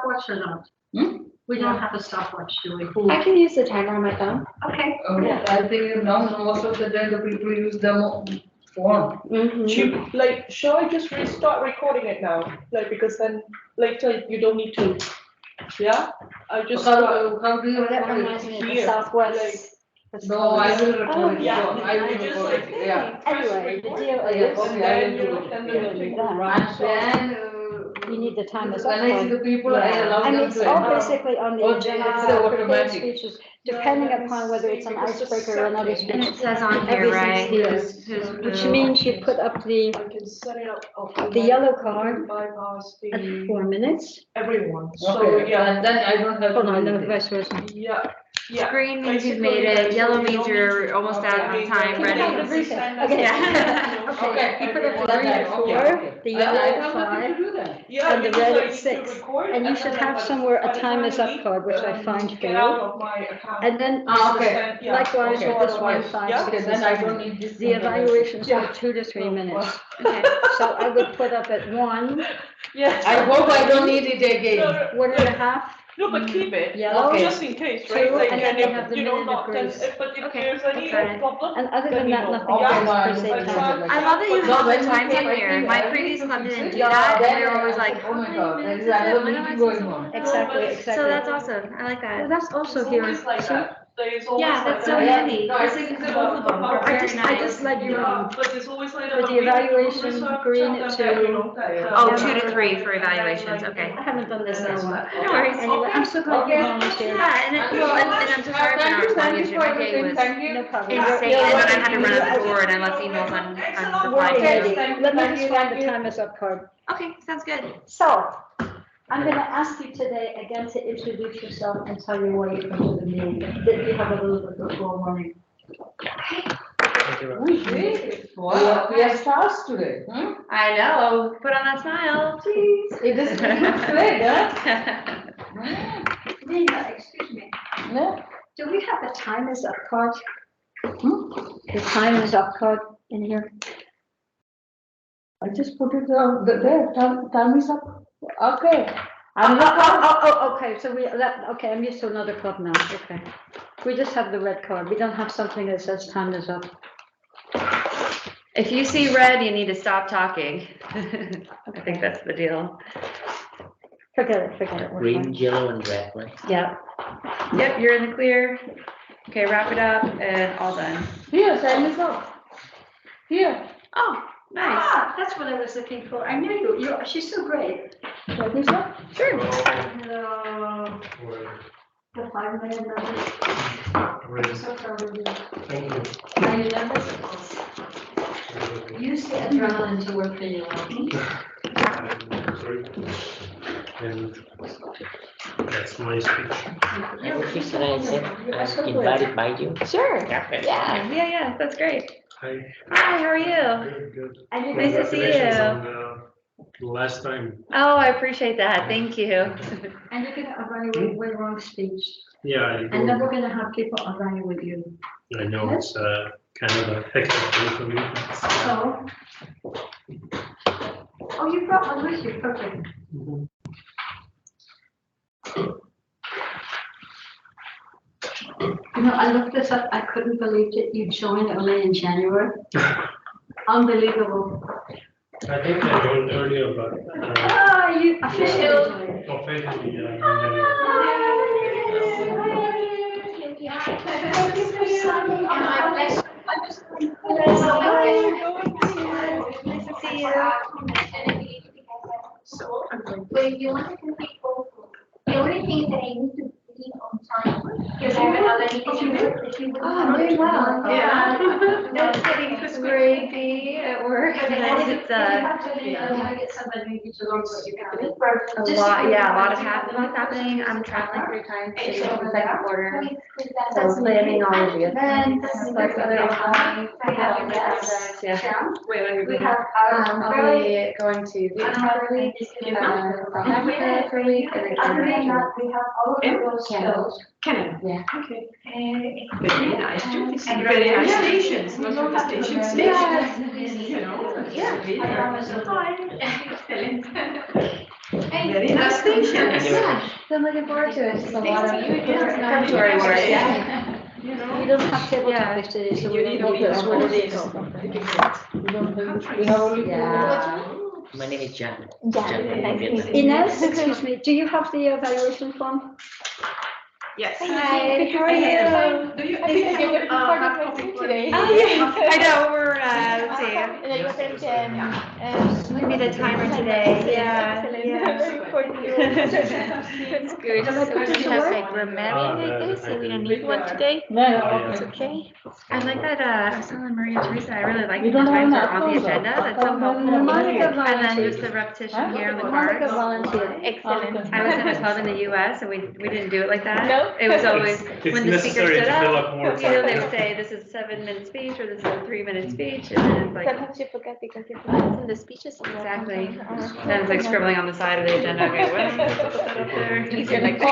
stopwatch or not? We don't have a stopwatch, do we? I can use the timer on my phone. Okay. Yeah, I think now most of the time the people use the phone. Like, shall I just restart recording it now? Like, because then later you don't need to. Yeah? I just. How do you That record reminds me of the Here, Southwest. No, I will record it. yeah. I will Just record like, it, yeah. Anyway, the deal Yeah, is, okay, I will do it. then the Yeah. thing will And run. then, you need the timers up. when I see the people, I allow And them it's to all enter. basically on the Oh, agenda, it's prepared automatic. speeches, depending upon whether it's an icebreaker or another speech. And it says on here, right? Everything's here. Who's Which who. means you put up the I can set it up. The yellow card Bypass at the 4 minutes. everyone. So, Okay, yeah. and then I don't have. Hold to on, do no, it. vice versa. Yeah. Yeah. Green means you've Basically, made it, yellow you means don't you're need to- almost out of Okay. time, Okay. ready. Okay. Yeah. Okay, you put up the green at 4, the I yellow at have nothing 5, to do that. Yeah, and the because red I at need to 6. record, And you should then have like, somewhere by a the time is time up card, which I find for get out you. of my account. And then Okay. Yeah. likewise Okay. with this one, 5, Yeah. 6, Okay, and then I don't 7. need this. The evaluations Yeah. are 2 to 3 minutes. Okay. So I would put up at 1, Yes. I hope I don't need it again. No, 1.5, no, but keep it. Yellow. Okay. Just in case, right? 2, Like, and then if, they have the you know, minute of not then, grace. but if Okay, there's any got it. problem. And other Then than you that, know. nothing Okay, else fine, per se. fine, to fine. it. I love that you No, have when the you times put in my here. thing, My I previous need to club fix didn't it. do Yeah, that, and then they were I always said, like, oh my how God, many minutes there is is it? another When am I meeting supposed going to on. hold it? Exactly, So exactly. that's awesome. I like So that. that's also It's here. always like See? that. There's always Yeah, like that's so that. handy. No, I This think is it's both of them. I Very I nice. just like your Yeah, but there's always like With the evaluation, green at 2. Oh, 2 to 3 for evaluations, okay. I haven't done this in a while. No worries. Anyway, I'm so glad you managed here. Yeah, and it, well, and I'm so sorry for not responding to you. My day was No problem. insane, and then I had to run out the door and I left emails unreplied. Ready. Let me just find the time is up card. Okay, sounds good. So, I'm gonna ask you today again to introduce yourself and tell you why you come to the meeting. That you have a little bit of forewarning. Wow, we are stars today, huh? I know, put on that smile, please. It doesn't look great, huh? Nina, excuse me, No? do we have a time is up card? The time is up card in here. I just put it on, there, time is up. Okay. Okay, so okay, I'm used to another club now, okay. We just have the red card, we don't have something that says time is up. If you see red, you need to stop talking. I think that's the deal. Forget it, we're Green, fine. yellow, and red, right? Yeah, Yep, you're in the clear. Okay, wrap it up and all done. Here, time is up. Here. Oh, nice. Ah, that's what I was looking for. I knew she's so great. Time is up. Sure. Hello. The 5 minute notice. I'm so proud of you. Thank you. Are you nervous? Use the adrenaline to work for you. And that's my speech. You're Can I say, so I'm good. invited by you? Sure. Okay. Yeah, that's great. Hi. Hi, how are you? Good, good. And you Nice to see Congratulations you. on the last time. Oh, I appreciate that. Thank you. And you're gonna evaluate one wrong speech. Yeah, And then we're gonna have people evaluate you. I know it's kind of a hectic day for me. So. Oh, you brought one with you, perfect. Mhm. You know, I looked this up, I couldn't believe it, you joined only in January. Unbelievable. I think I joined earlier, but Ah, you officially joined. officially, Nice to see you. But if you want to complete both, the only thing that I need to leave on time, because I have other meetings. Oh, doing well. Yeah. No kidding, it's crazy at work. Nice, it's Get somebody to learn what you got. a lot, yeah, a lot is happening. I'm traveling 3 times to the second quarter. So planning all of the events, like other ongoing projects, yeah. We have, I'll be going to Vietnam for a week, South Africa for a week, and then other than Canada. that, we have all of those skills. Canada. Yeah. Okay. Very nice to see very nice stations, most of the station stations, you know. Yeah. Very I promise nice. you. Excellent. Very nice to Congratulations. Yeah, so I'm looking forward to it. It's just a lot of Thanks to you, yeah. preparatory work, yeah. You know? We don't have table Yeah. topics today, so You we need don't to know be that's what it is. difficult. We don't have, we have only. Yeah. My name is Jan. Ines, excuse me, do you have the evaluation form? Yes. Hi, how are you? Do you, I think you I have got hard copy for today. me? Oh, yeah, I know, we're, let's see. And you give me the timer today, yeah, It's good, Have I so put we this have away? like grammarian like this, so we don't need one today. No, It's okay. I like that, I was telling Maria Teresa, I really like You the don't have times an are on the account, agenda, though. that's so helpful. Monica And then just volunteered. the repetition Huh? here on the Monica cards. volunteered. Excellent. I was in a club in the US and we didn't do it like that. No. It was always, It's when the speaker necessary stood to fill up, up more you know, they time. would say, this is a 7-minute speech or this is a 3-minute speech, and then it's like, Sometimes you forget because you forget in the speeches. exactly. Then it's like scribbling on the side of the agenda, okay, what am I supposed to put that up there? Easier like So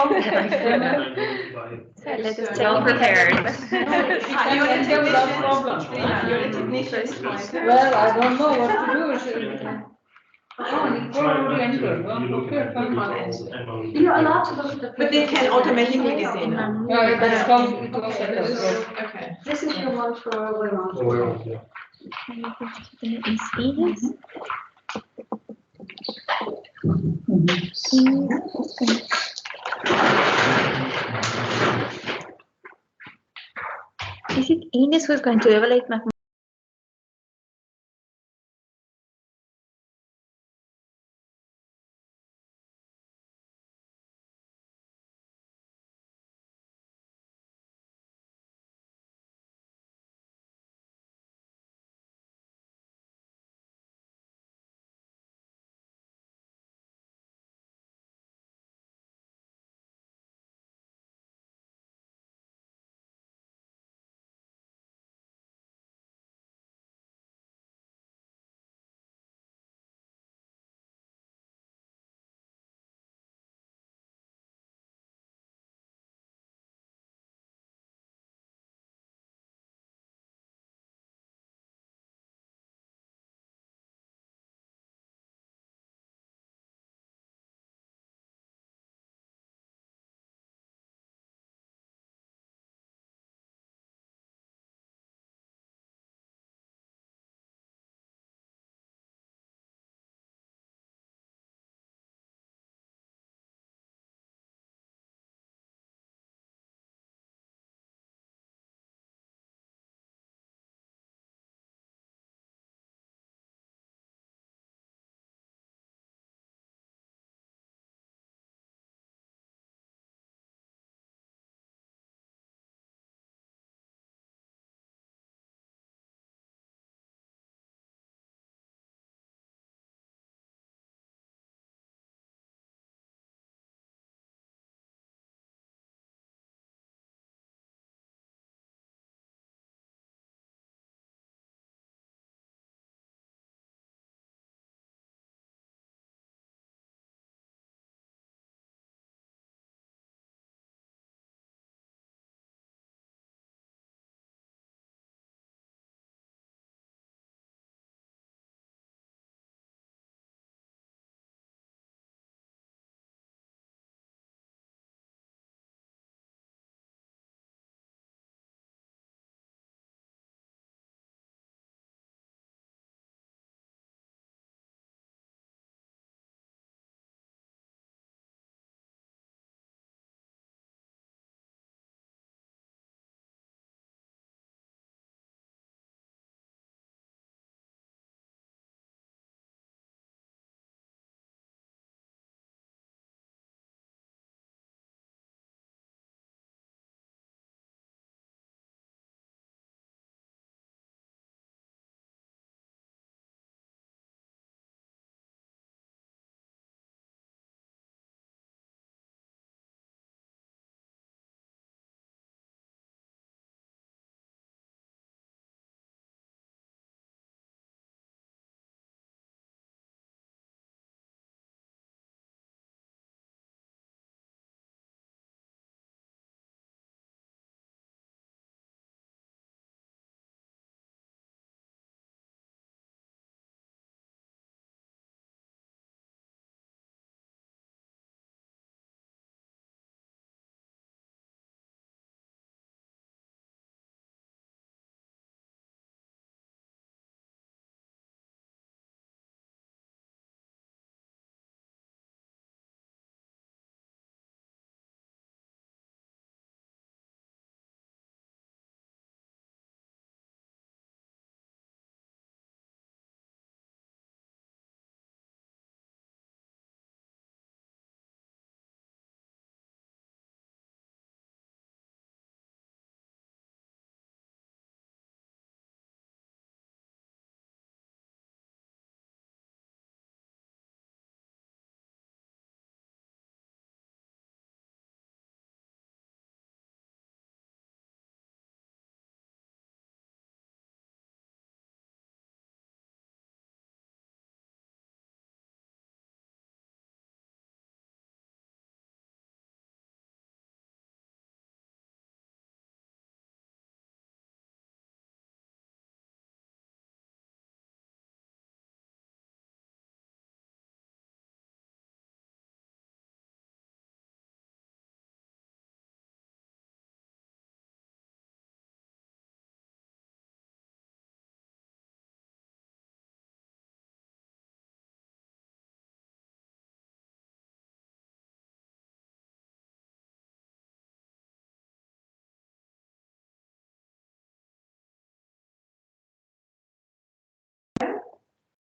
let us well prepared. You're a technician. You're a technician. well, I don't know what to do. Oh, Nicole already entered. Okay, fine. You're allowed to look at the. But they can automatically be seen. Yeah, it has come, it was set up, so. Okay. This is your one for Leon. Is it Ines who's going to evaluate my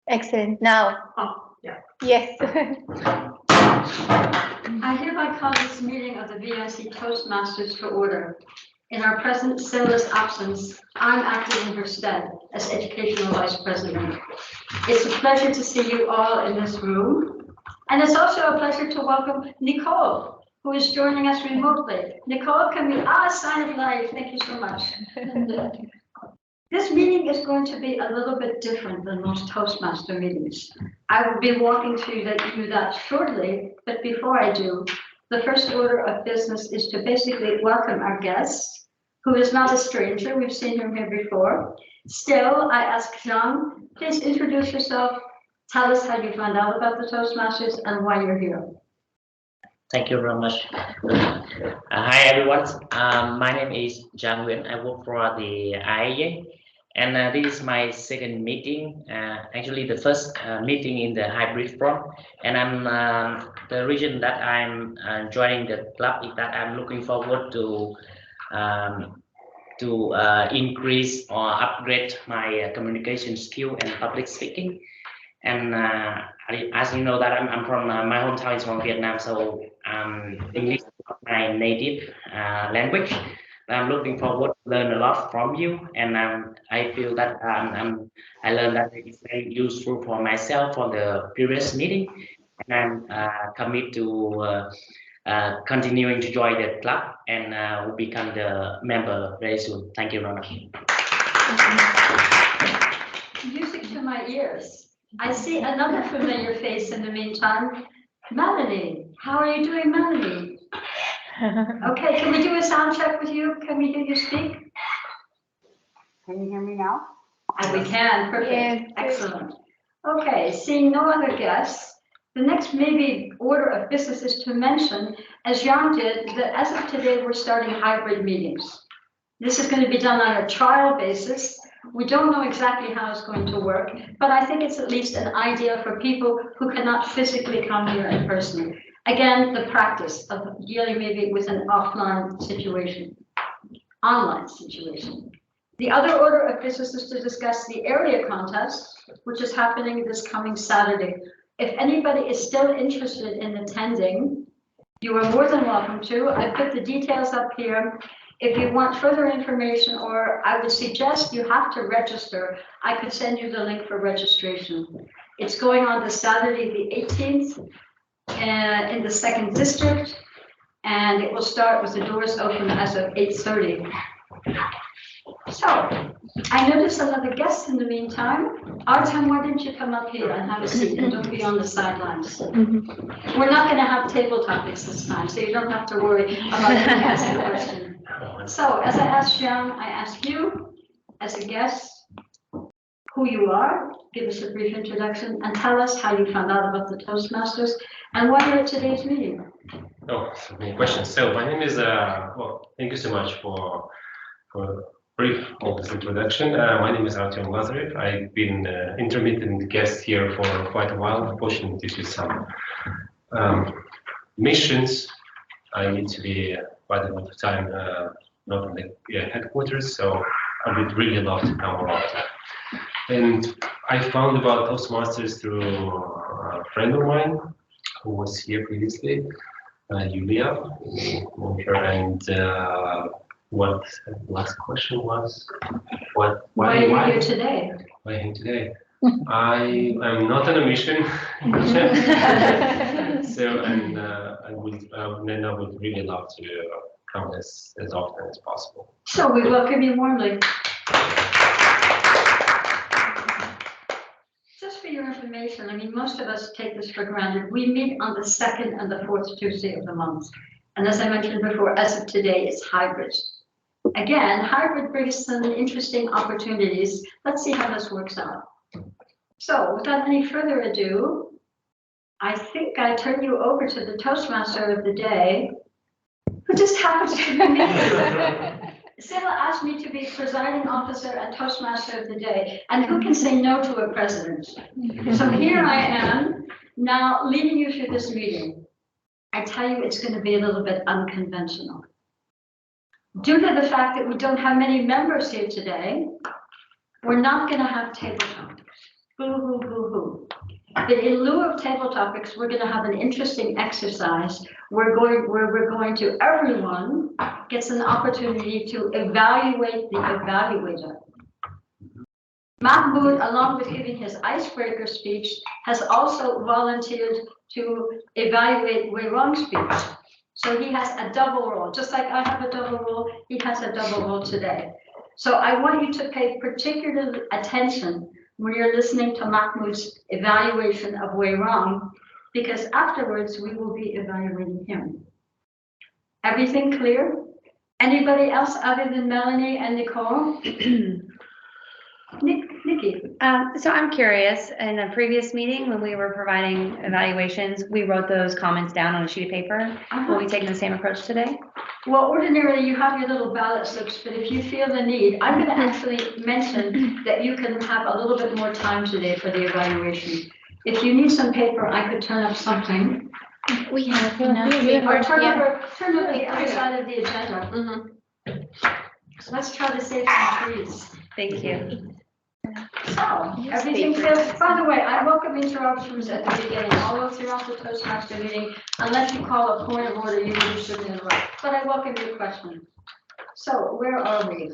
Excellent. Now, Oh, yeah. yes. I hereby call this meeting of the VIC Toastmasters to order. In our present Cyril's absence, I'm acting in her stead as Educational Vice President. It's a pleasure to see you all in this room. And it's also a pleasure to welcome Nicole, who is joining us remotely. Nicole, can we, sign it live. Thank you so much. This meeting is going to be a little bit different than most Toastmaster meetings. I will be walking through that shortly, but before I do, the first order of business is to basically welcome our guest, who is not a stranger. We've seen him here before. Still, I ask Jean, please introduce yourself. Tell us how you found out about the Toastmasters and why you're here. Thank you very much. Hi everyone. My name is Giang Nguyen. I work for the IAA, and this is my second meeting. Actually, the first meeting in the hybrid form. And I'm the reason that I'm joining the club is that I'm looking forward to increase or upgrade my communication skill and public speaking. And as you know that I'm from my hometown is from Vietnam, so English is not my native language. I'm looking forward to learn a lot from you, and I feel that I learned that it's very useful for myself for the previous meeting, and I'm committed to continuing to join the club and will become the member very soon. Thank you very much. Music to my ears. I see another familiar face in the meantime. Melanie, how are you doing, Melanie? Okay, can we do a sound check with you? Can we hear you speak? Can you hear me now? Oh, we can, perfect, Yes. excellent. Okay, seeing no other guests, the next maybe order of business is to mention, as Jan did, that as of today, we're starting hybrid meetings. This is going to be done on a trial basis. We don't know exactly how it's going to work, but I think it's at least an idea for people who cannot physically come here in person. Again, the practice of dealing maybe with an offline situation, online situation. The other order of business is to discuss the area contest, which is happening this coming Saturday. If anybody is still interested in attending, you are more than welcome to. I put the details up here. If you want further information, or I would suggest you have to register, I could send you the link for registration. It's going on this Saturday, the 18th, in the 2nd District, and it will start with the doors open as of 8:30. So, I noticed another guest in the meantime. Artem, why didn't you come up here and have a seat and don't be on the sidelines? We're not going to have table topics this time, so you don't have to worry about asking a question. So, as I asked Jean, I ask you, as a guest, who you are, give us a brief introduction, and tell us how you found out about the Toastmasters and why you're at today's meeting. Oh, so many questions. So my name is, well, thank you so much for brief of this introduction. My name is Artem Lazarev. I've been intermittent guest here for quite a while. Unfortunately, due to some missions, I need to be quite a lot of time not in the headquarters, so I would really love to come along. And I found about Toastmasters through a friend of mine who was here previously, Yulia, and what last question was? Why are you here today? Why here today? I am not on a mission, so and I would really love to come as often as possible. So we welcome you warmly. Just for your information, I mean, most of us take this for granted. We meet on the 2nd and the 4th Tuesday of the month. And as I mentioned before, as of today, it's hybrid. Again, hybrid brings some interesting opportunities. Let's see how this works out. So without any further ado, I think I turn you over to the Toastmaster of the day, who just happens to be me. Cyril asked me to be presiding officer and Toastmaster of the day, and who can say no to a president? So here I am, now leading you through this meeting. I tell you, it's going to be a little bit unconventional. Due to the fact that we don't have many members here today, we're not going to have table topics. Boo-hoo, boo-hoo. But in lieu of table topics, we're gonna have an interesting exercise. Where we're going to, everyone gets an opportunity to evaluate the evaluator. Mahmoud, along with giving his icebreaker speech, has also volunteered to evaluate Wei Rong's speech. So he has a double role, just like I have a double role, he has a double role today. So I want you to pay particular attention when you're listening to Mahmoud's evaluation of Wei Rong, because afterwards we will be evaluating him. Everything clear? Anybody else other than Melanie and Nicole? Nikki. So I'm curious, in a previous meeting, when we were providing evaluations, we wrote those comments down on a sheet of paper. Will we take the same approach today? Well, ordinarily you have your little ballot slips, but if you feel the need, I'm going to actually mention that you can have a little bit more time today for the evaluation. If you need some paper, I could turn up something. We have Or turn over the other side of the agenda. So let's try to save some trees. Thank you. So, everything feels, by the way, I welcome interruptions at the beginning, although throughout the Toastmaster meeting, unless you call a point of order, you really shouldn't interrupt, but I welcome your questions. So, where are we?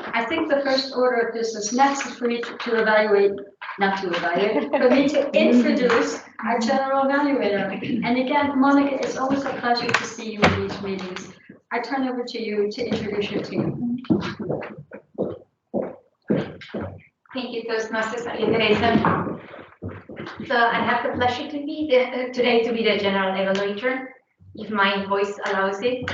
I think the first order of business next is for me to evaluate, not to evaluate, for me to introduce our general evaluator. And again, Monica, it's always a pleasure to see you in these meetings. I turn over to you to introduce your team. Thank you, Toastmasters Maria Teresa. So I have the pleasure to be today to be the general evaluator, if my voice allows it.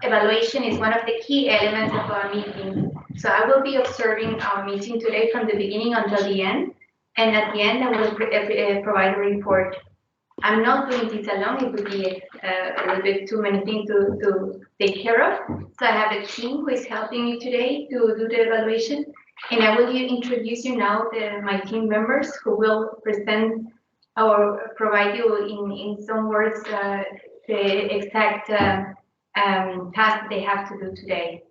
Evaluation is one of the key elements of our meeting. So I will be observing our meeting today from the beginning until the end. And at the end, I will provide a report. I'm not doing this alone. It would be a little bit too many things to take care of. So I have a team who is helping me today to do the evaluation. And I will introduce you now my team members who will present or provide you in some words the exact task they have to do today.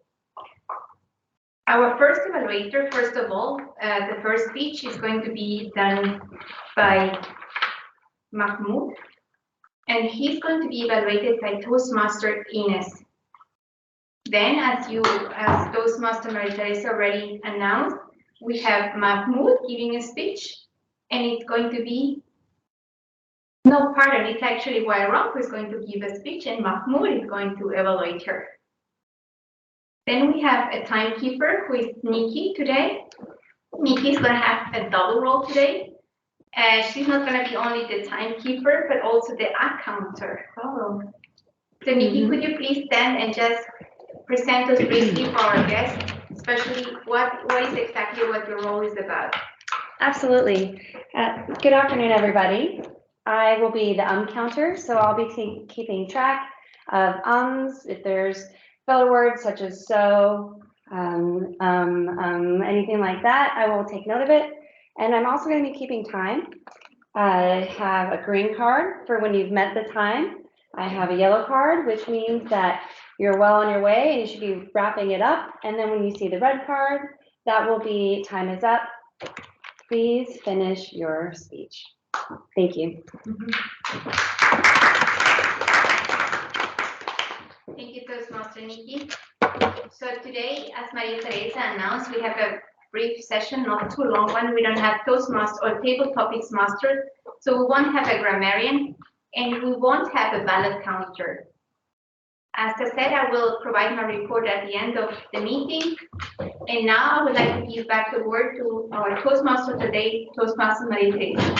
Our first evaluator, first of all, the first speech is going to be done by Mahmoud, and he's going to be evaluated by Toastmaster Ines. Then, as Toastmaster Maria Teresa already announced, we have Mahmoud giving a speech, and it's going to be, no, pardon, it's actually Wei Rong who is going to give a speech, and Mahmoud is going to evaluate her. Then we have a timekeeper who is Nikki today. Nikki is going to have a double role today. She's not going to be only the timekeeper, but also the accounter. Oh. So Nikki, could you please stand and just present us briefly for our guests, especially what is exactly what your role is about? Absolutely. Good afternoon, everybody. I will be the counter, so I'll be keeping track of if there's filler words such as so, anything like that, I will take note of it. And I'm also going to be keeping time. I have a green card for when you've met the time. I have a yellow card, which means that you're well on your way and you should be wrapping it up. And then when you see the red card, that will be time is up. Please finish your speech. Thank you. Thank you, Toastmaster Nikki. So today, as Maria Teresa announced, we have a brief session, not too long one. We don't have Toastmaster or table topics mastered, so we won't have a grammarian, and we won't have a ballot counter. As I said, I will provide my report at the end of the meeting. And now I would like to give back the word to our Toastmaster today, Toastmaster Maria Teresa.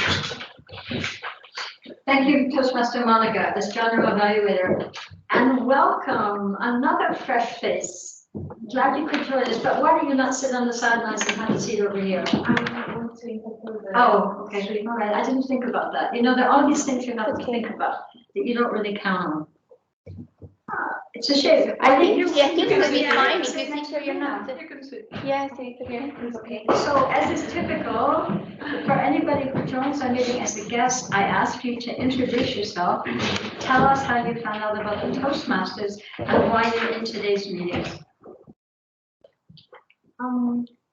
Thank you, Toastmaster Monica, as general evaluator. And welcome, another fresh face. Glad you could join us, but why do you not sit on the sidelines and have a seat over here? Oh, okay, all right, I didn't think about that. You know, there are all these things you have to think about that you don't really count on. It's a shame. I think you would be fine if you think so. You're not. Yes, it's okay. So as is typical, for anybody who joins our meeting as a guest, I ask you to introduce yourself. Tell us how you found out about the Toastmasters and why you're in today's meetings.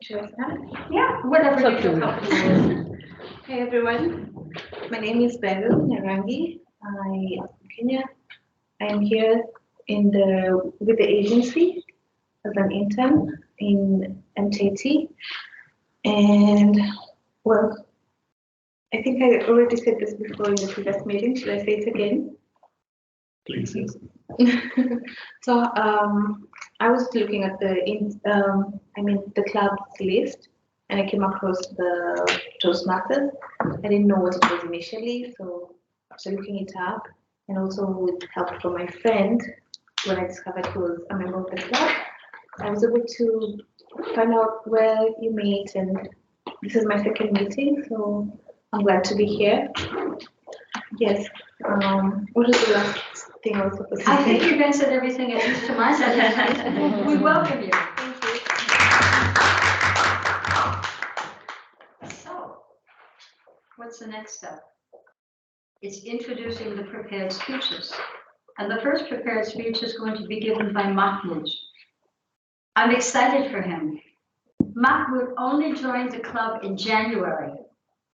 Should I start? Yeah, whatever It's you up feel to you. comfortable with. Hey everyone, my name is Beryl Narangi. I am from Kenya. I am here with the agency as an intern in MTT. And well, I think I already said this before in the previous meeting. Should I say it again? Please, yes. So I was looking at the club's list, and I came across the Toastmasters. I didn't know what it was initially, so after looking it up, and also with help from my friend, when I discovered he was a member of the club, I was able to find out where you meet, and this is my second meeting, so I'm glad to be here. Yes. What was the last thing I was supposed to I think say? you've answered everything, at least to my satisfaction. We welcome you. Thank you. So, what's the next step? It's introducing the prepared speeches. And the first prepared speech is going to be given by Mahmoud. I'm excited for him. Mahmoud only joined the club in January,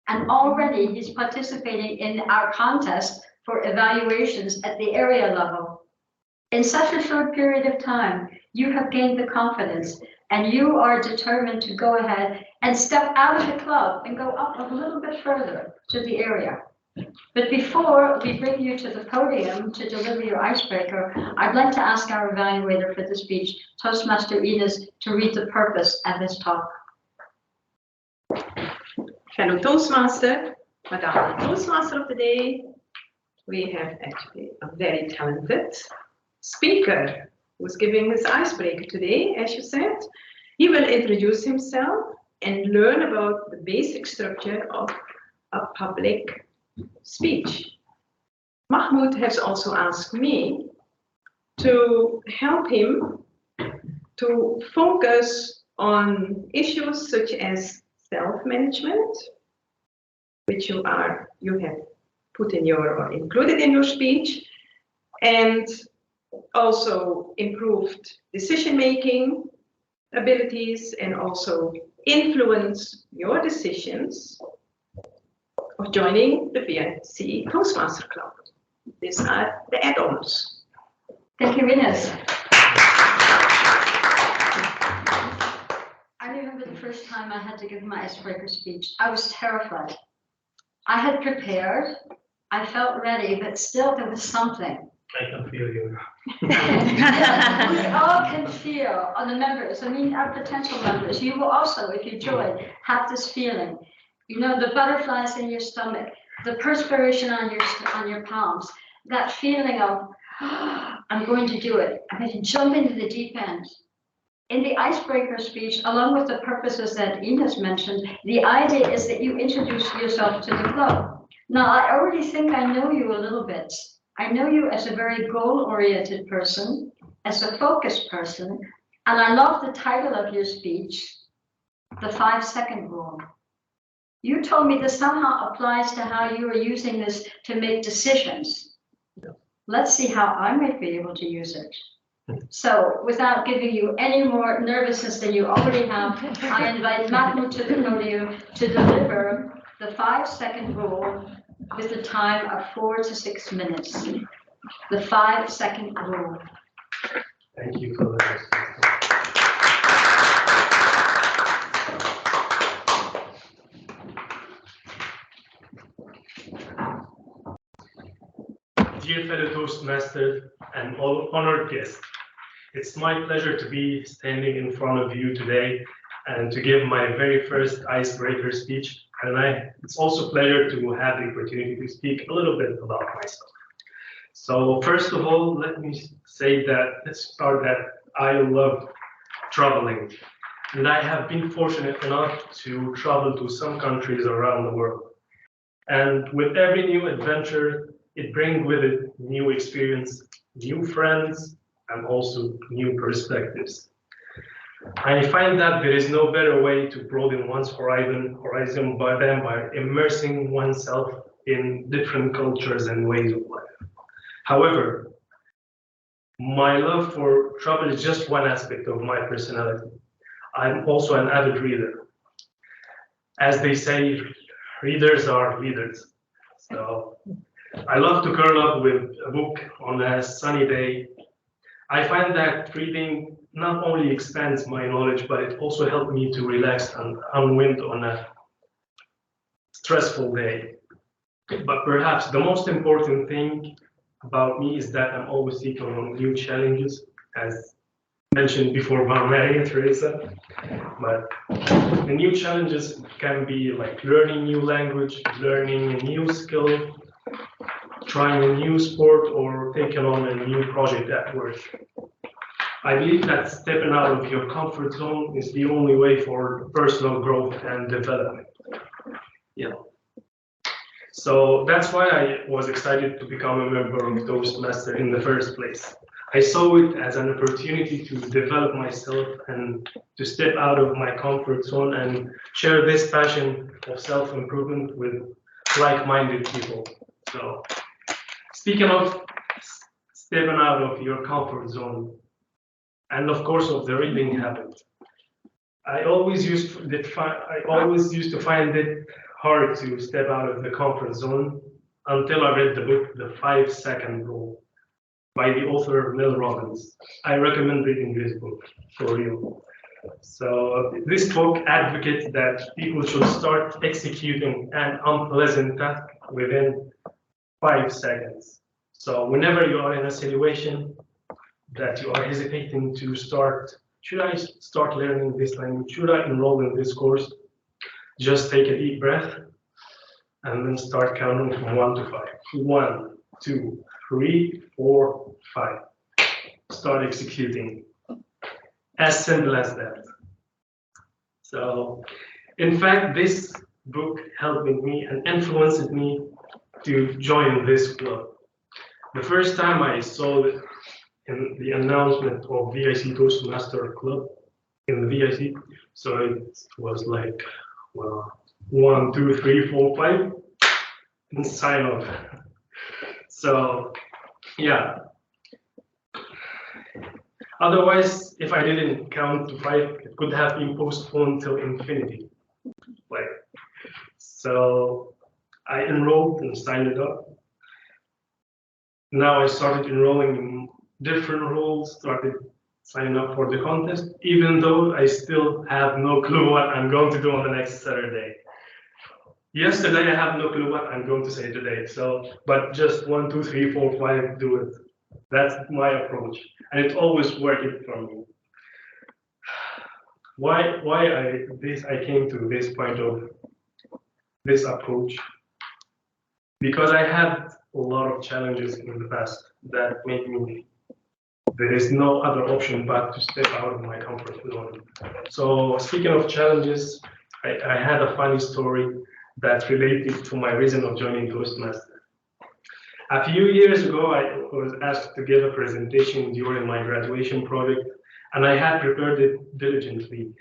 and already he's participating in our contest for evaluations at the area level. In such a short period of time, you have gained the confidence, and you are determined to go ahead and step out of the club and go up a little bit further to the area. But before we bring you to the podium to deliver your icebreaker, I'd like to ask our evaluator for the speech, Toastmaster Ines, to read the purpose of this talk. Fellow Toastmaster, Madam Toastmaster of the day, we have actually a very talented speaker who's giving his icebreaker today, as you said. He will introduce himself and learn about the basic structure of a public speech. Mahmoud has also asked me to help him to focus on issues such as self-management, which you have put in or included in your speech, and also improved decision-making abilities, and also influence your decisions of joining the VIC Toastmaster Club. These are the add-ons. Thank you, Ines. I remember the first time I had to give my icebreaker speech. I was terrified. I had prepared, I felt ready, but still there was something. I can feel you. We all can feel on the members, I mean, our potential members, you will also, if you join, have this feeling. You know, the butterflies in your stomach, the perspiration on your palms, that feeling of, I'm going to do it. I'm going to jump into the deep end. In the icebreaker speech, along with the purposes that Ines mentioned, the idea is that you introduce yourself to the club. Now, I already think I know you a little bit. I know you as a very goal-oriented person, as a focused person, and I love the title of your speech, the 5-second rule. You told me this somehow applies to how you are using this to make decisions. Let's see how I might be able to use it. So without giving you any more nervousness than you already have, I invite Mahmoud to the podium to deliver the 5-second rule with a time of 4 to 6 minutes. The 5-second rule. Thank you for that. Dear fellow Toastmaster and all honored guests, it's my pleasure to be standing in front of you today and to give my very first icebreaker speech. And it's also a pleasure to have the opportunity to speak a little bit about myself. So first of all, let me say that I love traveling. And I have been fortunate enough to travel to some countries around the world. And with every new adventure, it brings with it new experience, new friends, and also new perspectives. I find that there is no better way to broaden one's horizon than by immersing oneself in different cultures and ways of life. However, my love for travel is just one aspect of my personality. I'm also an avid reader. As they say, readers are leaders. So I love to curl up with a book on a sunny day. I find that reading not only expands my knowledge, but it also helps me to relax and unwind on a stressful day. But perhaps the most important thing about me is that I'm always seeking on new challenges, as mentioned before by Maria Teresa. But the new challenges can be like learning new language, learning a new skill, trying a new sport, or taking on a new project at work. I believe that stepping out of your comfort zone is the only way for personal growth and development. Yeah. So that's why I was excited to become a member of Toastmaster in the first place. I saw it as an opportunity to develop myself and to step out of my comfort zone and share this passion of self-improvement with like-minded people. So speaking of stepping out of your comfort zone, and of course of the reading habit, I always used to find it hard to step out of the comfort zone until I read the book, The 5-Second Rule, by the author Mel Robbins. I recommend reading this book for you. So this book advocates that people should start executing an unpleasant task within 5 seconds. So whenever you are in a situation that you are hesitating to start, should I start learning this language? Should I enroll in this course? Just take a deep breath and then start counting from 1 to 5. 1, 2, 3, 4, 5. Start executing. As simple as that. So, in fact, this book helped me and influenced me to join this club. The first time I saw it in the announcement of VIC Toastmaster Club in the VIC, so it was like, well, 1, 2, 3, 4, 5, and sign up. So, yeah. Otherwise, if I didn't count to 5, it could have been postponed till infinity. Like, so I enrolled and signed up. Now I started enrolling in different roles, started signing up for the contest, even though I still have no clue what I'm going to do on the next Saturday. Yesterday, I have no clue what I'm going to say today. So, but just 1, 2, 3, 4, 5, do it. That's my approach, and it's always working for me. Why I came to this point of this approach? Because I had a lot of challenges in the past that made me. There is no other option but to step out of my comfort zone. So speaking of challenges, I had a funny story that related to my reason of joining Toastmaster. A few years ago, I was asked to give a presentation during my graduation project, and I had prepared it diligently,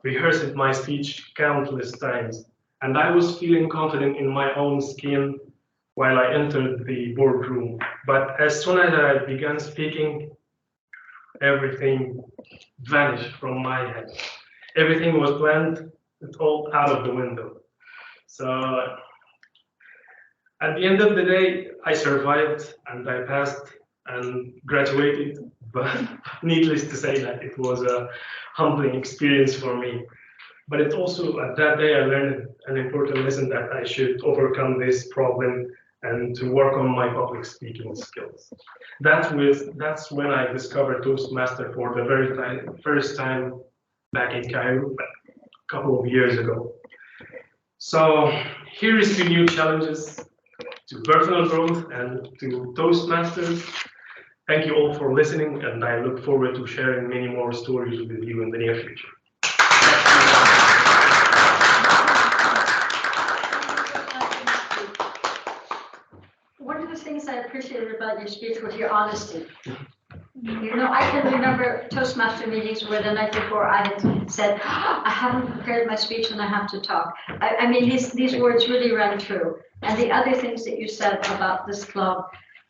rehearsed my speech countless times, and I was feeling confident in my own skin while I entered the boardroom. But as soon as I began speaking, everything vanished from my head. Everything was planned, it's all out of the window. So at the end of the day, I survived and I passed and graduated, but needless to say that it was a humbling experience for me. But it also, at that day, I learned an important lesson that I should overcome this problem and to work on my public speaking skills. That's when I discovered Toastmaster for the first time back in Cairo, a couple of years ago. So here is to new challenges, to personal growth, and to Toastmasters. Thank you all for listening, and I look forward to sharing many more stories with you in the near future. One of the things I appreciated about your speech was your honesty. You know, I can remember Toastmaster meetings where the night before I had said, I haven't prepared my speech and I have to talk. I mean, these words really rang true. And the other things that you said about this club,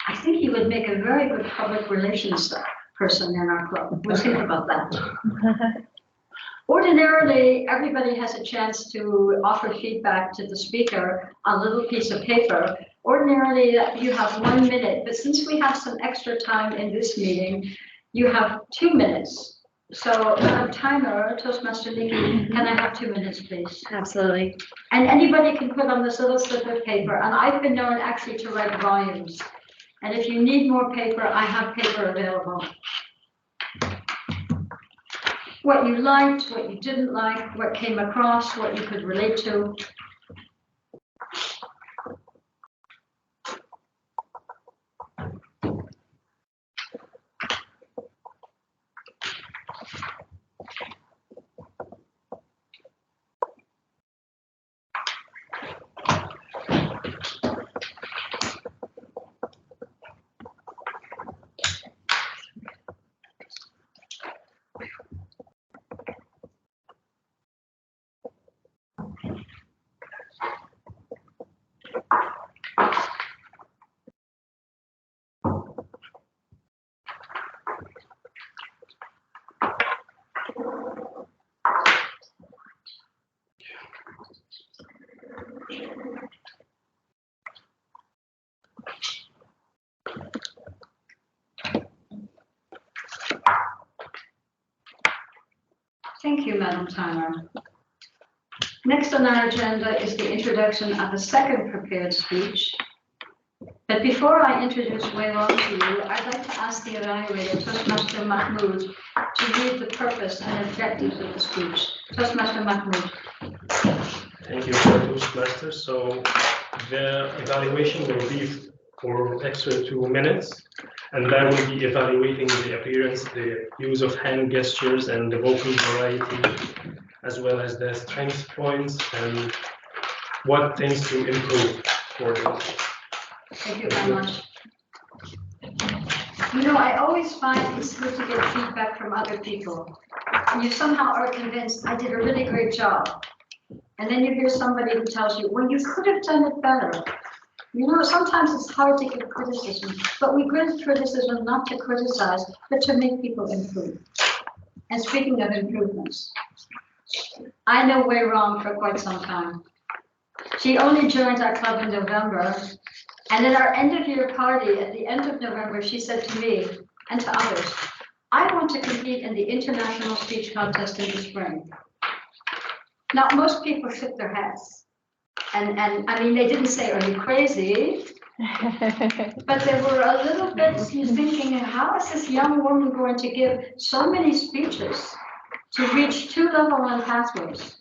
I think you would make a very good public relations person in our club. What do you think about that? Ordinarily, everybody has a chance to offer feedback to the speaker on a little piece of paper. Ordinarily, you have 1 minute, but since we have some extra time in this meeting, you have 2 minutes. So, Madam Timer, Toastmaster Nikki, can I have 2 minutes, please? Absolutely. And anybody can put on this little slip of paper, and I've been known actually to write volumes. And if you need more paper, I have paper available. What you liked, what you didn't like, what came across, what you could relate to. Thank you, Madam Timer. Next on our agenda is the introduction of a second prepared speech. But before I introduce Wei Long to you, I'd like to ask the evaluator, Toastmaster Mahmoud, to read the purpose and objectives of the speech. Toastmaster Mahmoud. Thank you, Toastmaster. So the evaluation will be for extra 2 minutes, and that will be evaluating the appearance, the use of hand gestures, and the vocal variety, as well as the strength points and what things to improve for them. Thank you very much. You know, I always find it's good to get feedback from other people. You somehow are convinced I did a really great job. And then you hear somebody who tells you, well, you could have done it better. You know, sometimes it's hard to give criticism, but we give criticism not to criticize, but to make people improve. And speaking of improvements, I know Wei Rong for quite some time. She only joined our club in November, and at our end of year party at the end of November, she said to me and to others, I want to compete in the international speech contest in the spring. Now, most people shook their heads. And I mean, they didn't say, are you crazy? But they were a little bit thinking, how is this young woman going to give so many speeches to reach 2 level 1 pathways?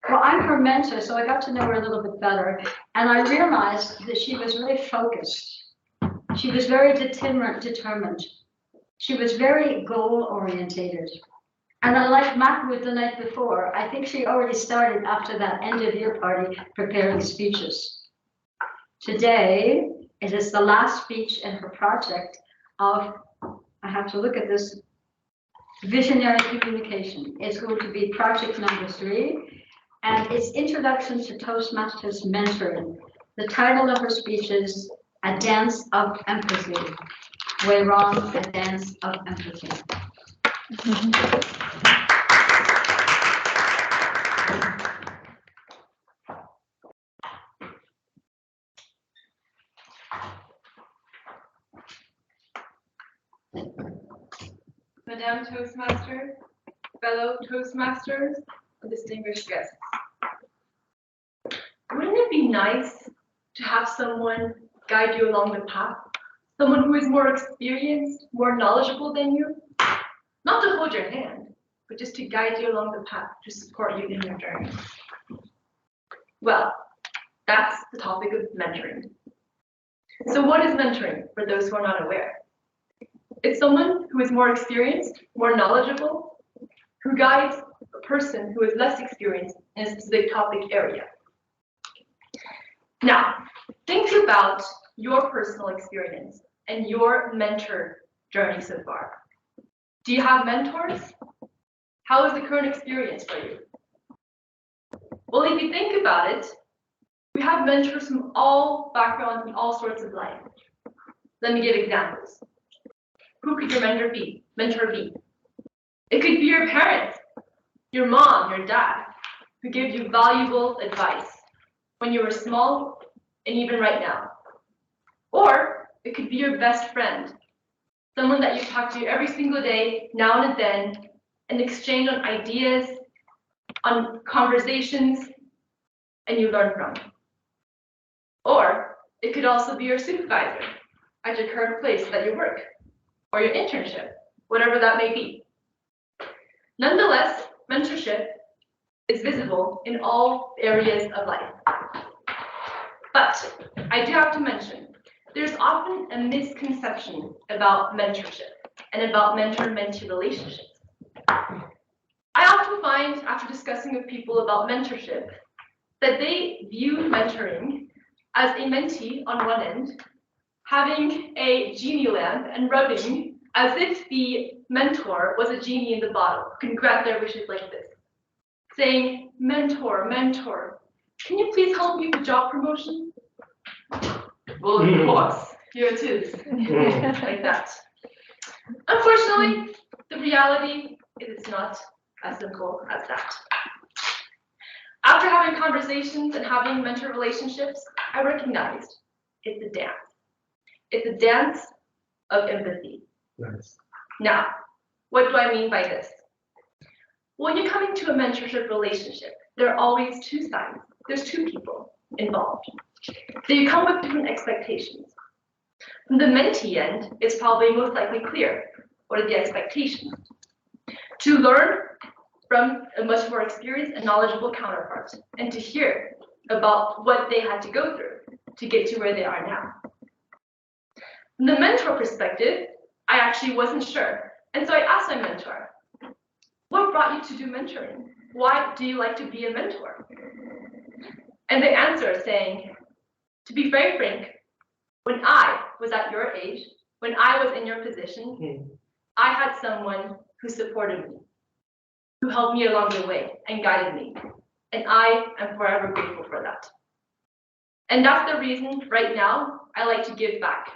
Well, I'm her mentor, so I got to know her a little bit better. And I realized that she was really focused. She was very determined. She was very goal orientated. And unlike Mahmoud the night before, I think she already started after that end of year party preparing speeches. Today, it is the last speech in her project of, I have to look at this, visionary communication. It's going to be project number 3, and it's Introduction to Toastmasters Mentoring. The title of her speech is A Dance of Empathy. Wei Rong, A Dance of Empathy. Madame Toastmaster, fellow Toastmasters, and distinguished guests. Wouldn't it be nice to have someone guide you along the path? Someone who is more experienced, more knowledgeable than you? Not to hold your hand, but just to guide you along the path, to support you in your journey. Well, that's the topic of mentoring. So what is mentoring, for those who are not aware? It's someone who is more experienced, more knowledgeable, who guides a person who is less experienced in a specific topic area. Now, think about your personal experience and your mentor journey so far. Do you have mentors? How is the current experience for you? Well, if you think about it, we have mentors from all backgrounds and all sorts of life. Let me give examples. Who could your mentor be? It could be your parents. your mom, your dad, who gave you valuable advice when you were small and even right now. Or it could be your best friend, someone that you talk to every single day, now and then, and exchange on ideas, on conversations, and you learn from. Or it could also be your supervisor at your current place that you work, or your internship, whatever that may be. Nonetheless, mentorship is visible in all areas of life. But I do have to mention, there's often a misconception about mentorship and about mentor-mentee relationships. I often find, after discussing with people about mentorship, that they view mentoring as a mentee on one end, having a genie lamp and rubbing as if the mentor was a genie in the bottle, who can grant their wishes like this, saying, mentor, mentor, can you please help me with job promotion? Well, of course, here it is, like that. Unfortunately, the reality is it's not as simple as that. After having conversations and having mentor relationships, I recognized it's a dance. It's a dance of empathy. Nice. Now, what do I mean by this? When you come into a mentorship relationship, there are always two sides. There's two people involved. So you come with different expectations. From the mentee end, it's probably most likely clear what are the expectations. To learn from a much more experienced and knowledgeable counterpart, and to hear about what they had to go through to get to where they are now. From the mentor perspective, I actually wasn't sure. And so I asked my mentor, what brought you to do mentoring? Why do you like to be a mentor? And they answered saying, to be very frank, when I was at your age, when I was in your position, I had someone who supported me, who helped me along the way and guided me. And I am forever grateful for that. And that's the reason right now I like to give back.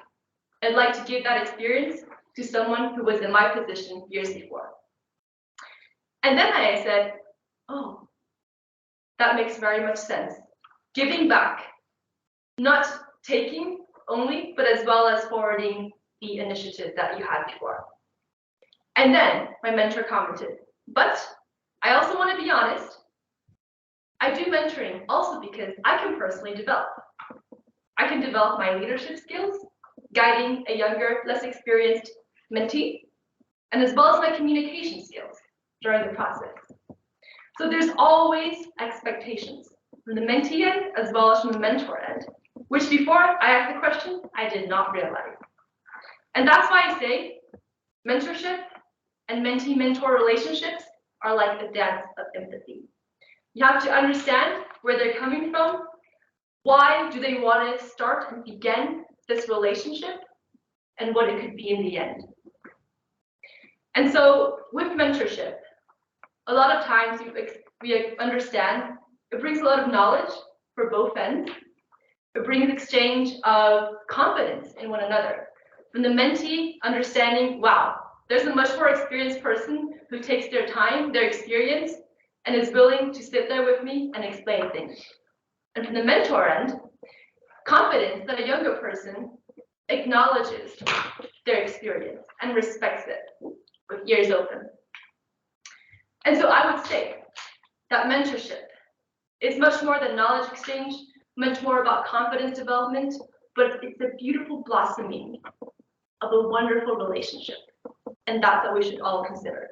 I'd like to give that experience to someone who was in my position years before. And then I said, oh, that makes very much sense. Giving back, not taking only, but as well as forwarding the initiative that you had before. And then my mentor commented, but I also want to be honest, I do mentoring also because I can personally develop. I can develop my leadership skills, guiding a younger, less experienced mentee, and as well as my communication skills during the process. So there's always expectations from the mentee end as well as from the mentor end, which before I asked the question, I did not realize. And that's why I say mentorship and mentee-mentor relationships are like a dance of empathy. You have to understand where they're coming from. Why do they want to start and begin this relationship, and what it could be in the end. And so with mentorship, a lot of times we understand it brings a lot of knowledge for both ends. It brings exchange of confidence in one another. From the mentee understanding, wow, there's a much more experienced person who takes their time, their experience, and is willing to sit there with me and explain things. And from the mentor end, confidence that a younger person acknowledges their experience and respects it with ears open. And so I would say that mentorship is much more than knowledge exchange, much more about confidence development, but it's a beautiful blossoming of a wonderful relationship. And that's what we should all consider.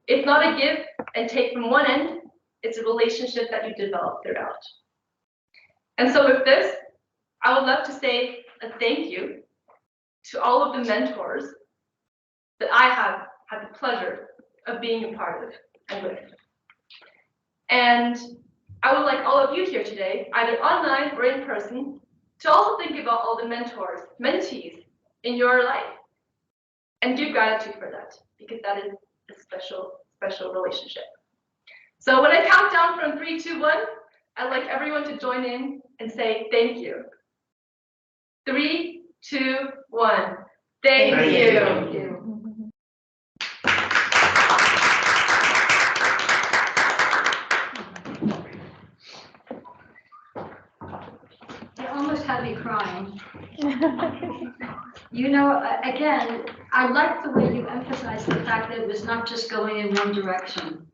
It's not a give and take from one end, it's a relationship that you develop throughout. And so with this, I would love to say a thank you to all of the mentors that I have had the pleasure of being a part of and with. And I would like all of you here today, either online or in person, to also think about all the mentors, mentees in your life and give gratitude for that, because that is a special, special relationship. So when I count down from 3, 2, 1, I'd like everyone to join in and say thank you. 3, 2, 1. Thank you. You know, again, I like the way you emphasize the fact that it was not just going in one direction.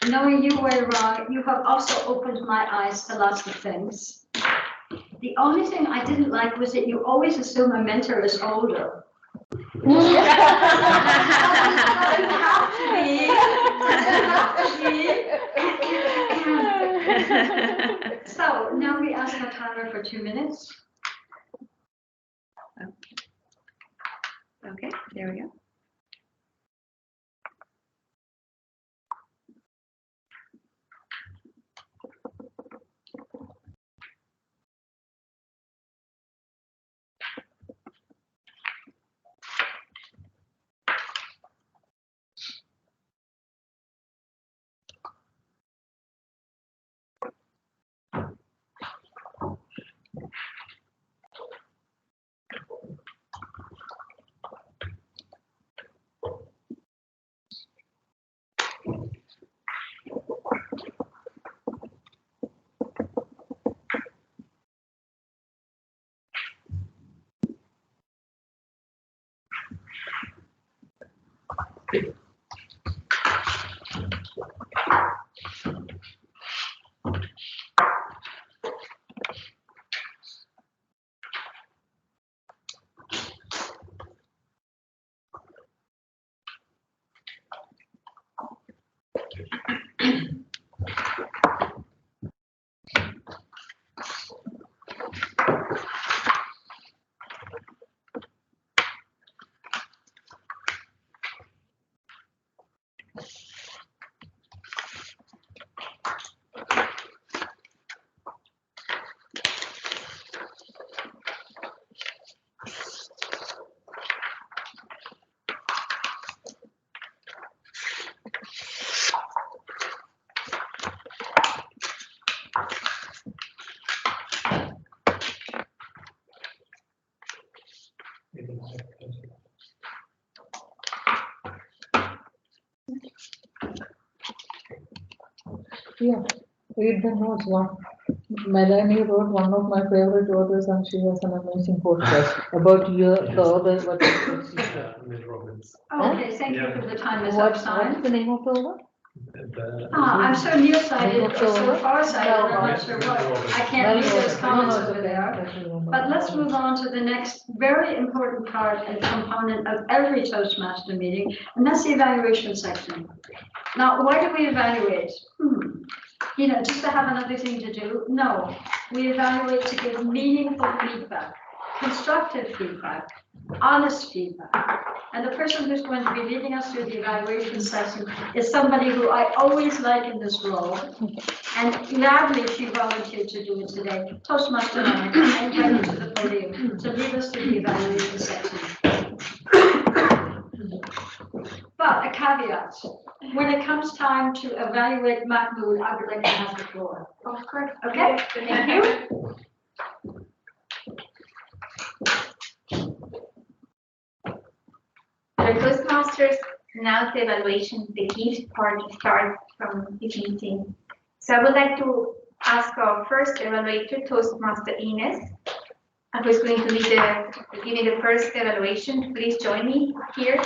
Knowing you were wrong, you have also opened my eyes to lots of things. The only thing I didn't like was that you always assume a mentor is older. Doesn't have to be. Doesn't have to be. So now we ask our timer for 2 minutes. Okay, there we go. Yeah, read the notes. Melanie wrote one of my favorite authors, and she has an amazing podcast about the author. What is she said? Mel Robbins. Okay, thank you for the time is up What's sign. the name of the author? I'm so nearsighted, Name of the or so author? farsighted, I'm not Mel sure what. I can't read those comments over there. But let's move on to the next very important part and component of every Toastmaster meeting, and that's the evaluation section. Now, why do we evaluate? You know, just to have another thing to do? No, we evaluate to give meaningful feedback, constructive feedback, honest feedback. And the person who's going to be leading us through the evaluation session is somebody who I always like in this role. And gladly she volunteered to do it today. Toastmaster Monica, I invite you to the podium to lead us through the evaluation section. But a caveat, when it comes time to evaluate Mahmoud, I would like to have the floor. Of course. Okay, thank you. The Toastmasters, now the evaluation, the key part starts from this meeting. So I would like to ask our first evaluator, Toastmaster Ines, who's going to lead giving the first evaluation. Please join me here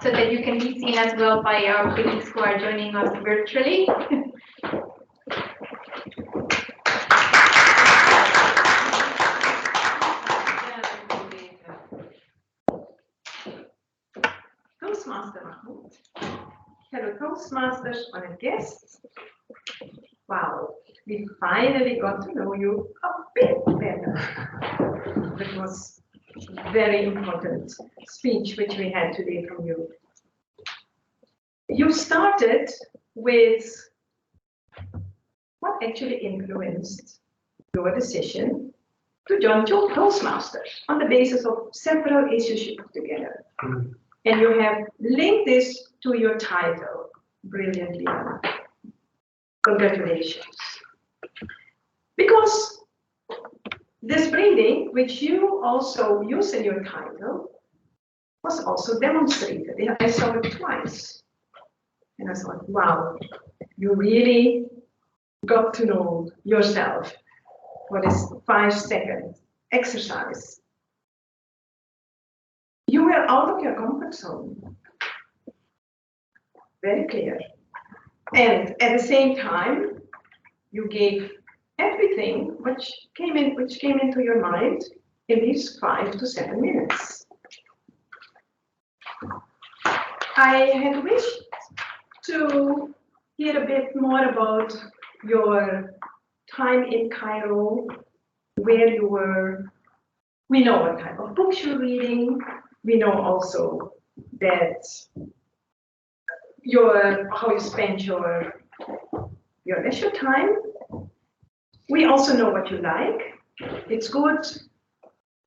so that you can be seen as well by our colleagues who are joining us virtually. Toastmaster Mahmoud. Hello Toastmasters, honored guests. Wow, we finally got to know you a bit better. That was a very important speech which we had today from you. You started with what actually influenced your decision to join Toastmasters on the basis of several issues you put together. And you have linked this to your title brilliantly. Congratulations. Because this breathing, which you also use in your title, was also demonstrated. I saw it twice. And I thought, wow, you really got to know yourself for this 5-second exercise. were out of your comfort zone. Very clear. And at the same time, you gave everything which came into your mind in these 5 to 7 minutes. I had wished to hear a bit more about your time in Cairo, where you were. We know what type of books you're reading. We know also that how you spend your leisure time. We also know what you like. It's good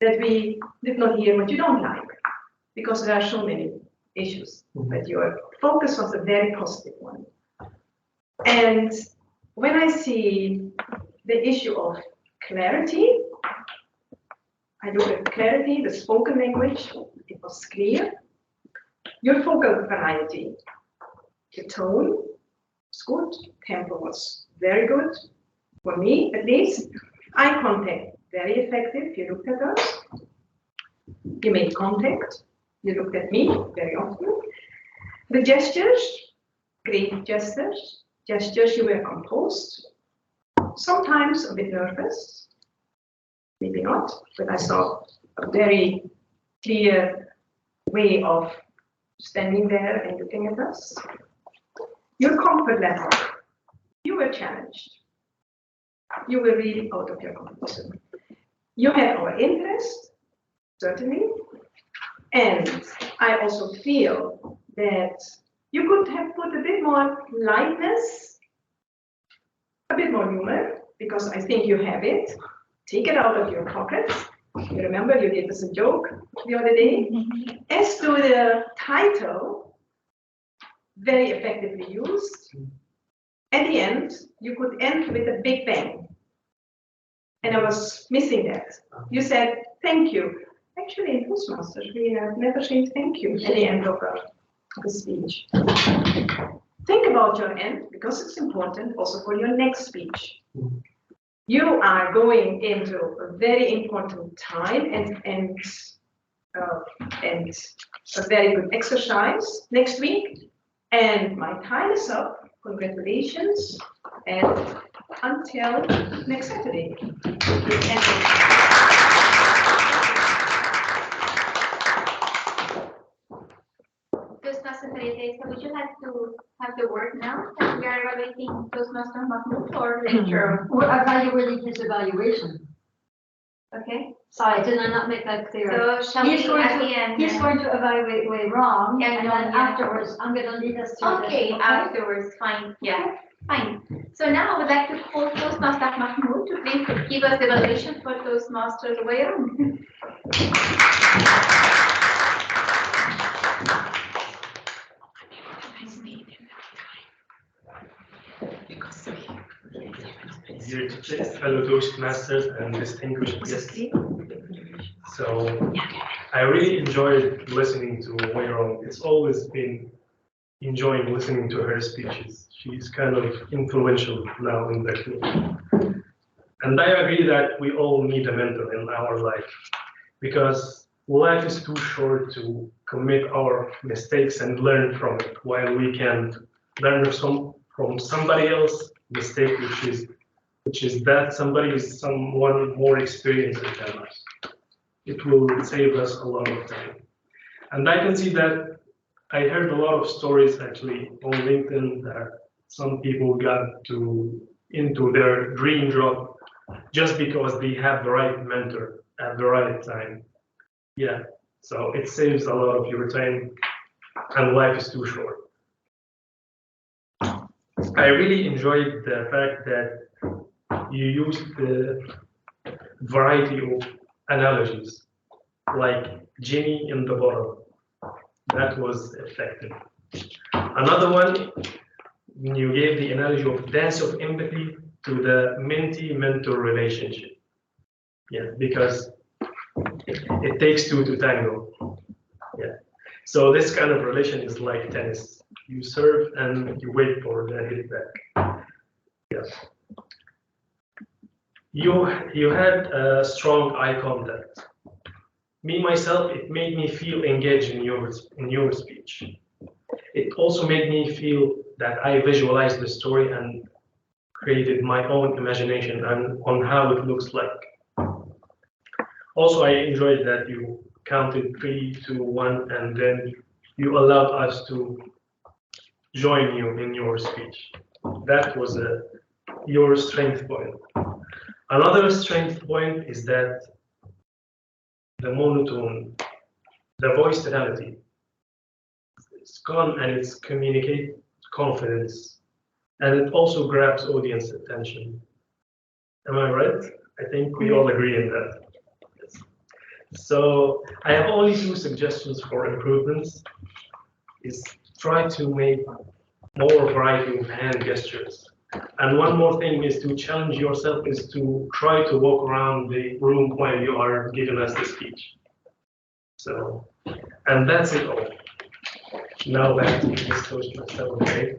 that we did not hear what you don't like, because there are so many issues, but your focus was a very positive one. And when I see the issue of clarity, I look at clarity, the spoken language, it was clear. Your vocal variety, the tone was good, tempo was very good, for me at least. Eye contact, very effective, you looked at us. You made contact, you looked at me very often. The gestures, great gestures, you were composed, sometimes a bit nervous, maybe not, but I saw a very clear way of standing there and looking at us. Your comfort level, you were challenged. You were really out of your comfort zone. You had our interest, certainly, and I also feel that you could have put a bit more lightness, a bit more humor, because I think you have it. Take it out of your pockets. You remember you gave us a joke the other day. As to the title, very effectively used. At the end, you could end with a big bang. And I was missing that. You said, thank you. Actually, in Toastmasters, we have never said thank you at the end of a speech. Think about your end, because it's important also for your next speech. You are going into a very important time and a very good exercise next week. And my time is up. Congratulations, and until next Saturday. Toastmaster Teresa, would you like to have the word now that we are evaluating Toastmaster Mahmoud, or later? We're evaluating his evaluation. Okay. Sorry, did I not make that clear? So shall we He's going at to, the end? he's going to evaluate way wrong, Yeah, and no, then yeah. afterwards, I'm gonna lead us through this. Okay, afterwards, fine, yeah, fine. So now I would like to call Toastmaster Mahmoud to please give us the evaluation for Toastmaster Wayron. Dear teachers, fellow Toastmasters, and distinguished guests. So I really enjoyed listening to Wayron. It's always been enjoying listening to her speeches. She's kind of influential now in the field. And I agree that we all need a mentor in our life, because life is too short to commit our mistakes and learn from it, while we can learn from somebody else's mistake, which is that somebody is someone more experienced than us. It will save us a lot of time. And I can see that I heard a lot of stories actually on LinkedIn that some people got into their dream job just because they have the right mentor at the right time. Yeah, so it saves a lot of your time, and life is too short. I really enjoyed the fact that you used the variety of analogies, like Jenny in the bottle. That was effective. Another one, you gave the analogy of dance of empathy to the mentee-mentor relationship. Yeah, because it takes two to tango. Yeah. So this kind of relation is like tennis. You serve and you wait for the hit back. Yes. You had strong eye contact. Me, myself, it made me feel engaged in your speech. It also made me feel that I visualized the story and created my own imagination and on how it looks like. Also, I enjoyed that you counted 3, 2, 1, and then you allowed us to join you in your speech. That was your strength point. Another strength point is that the monotone, the voice tonality, it's calm and it's communicate confidence, and it also grabs audience attention. Am I right? I think we all agree in that. Yes. So I have only 2 suggestions for improvements. Is try to make more variety of hand gestures. And one more thing is to challenge yourself is to try to walk around the room while you are giving us the speech. So, and that's it all. Now back to Ms. Toastmaster, okay?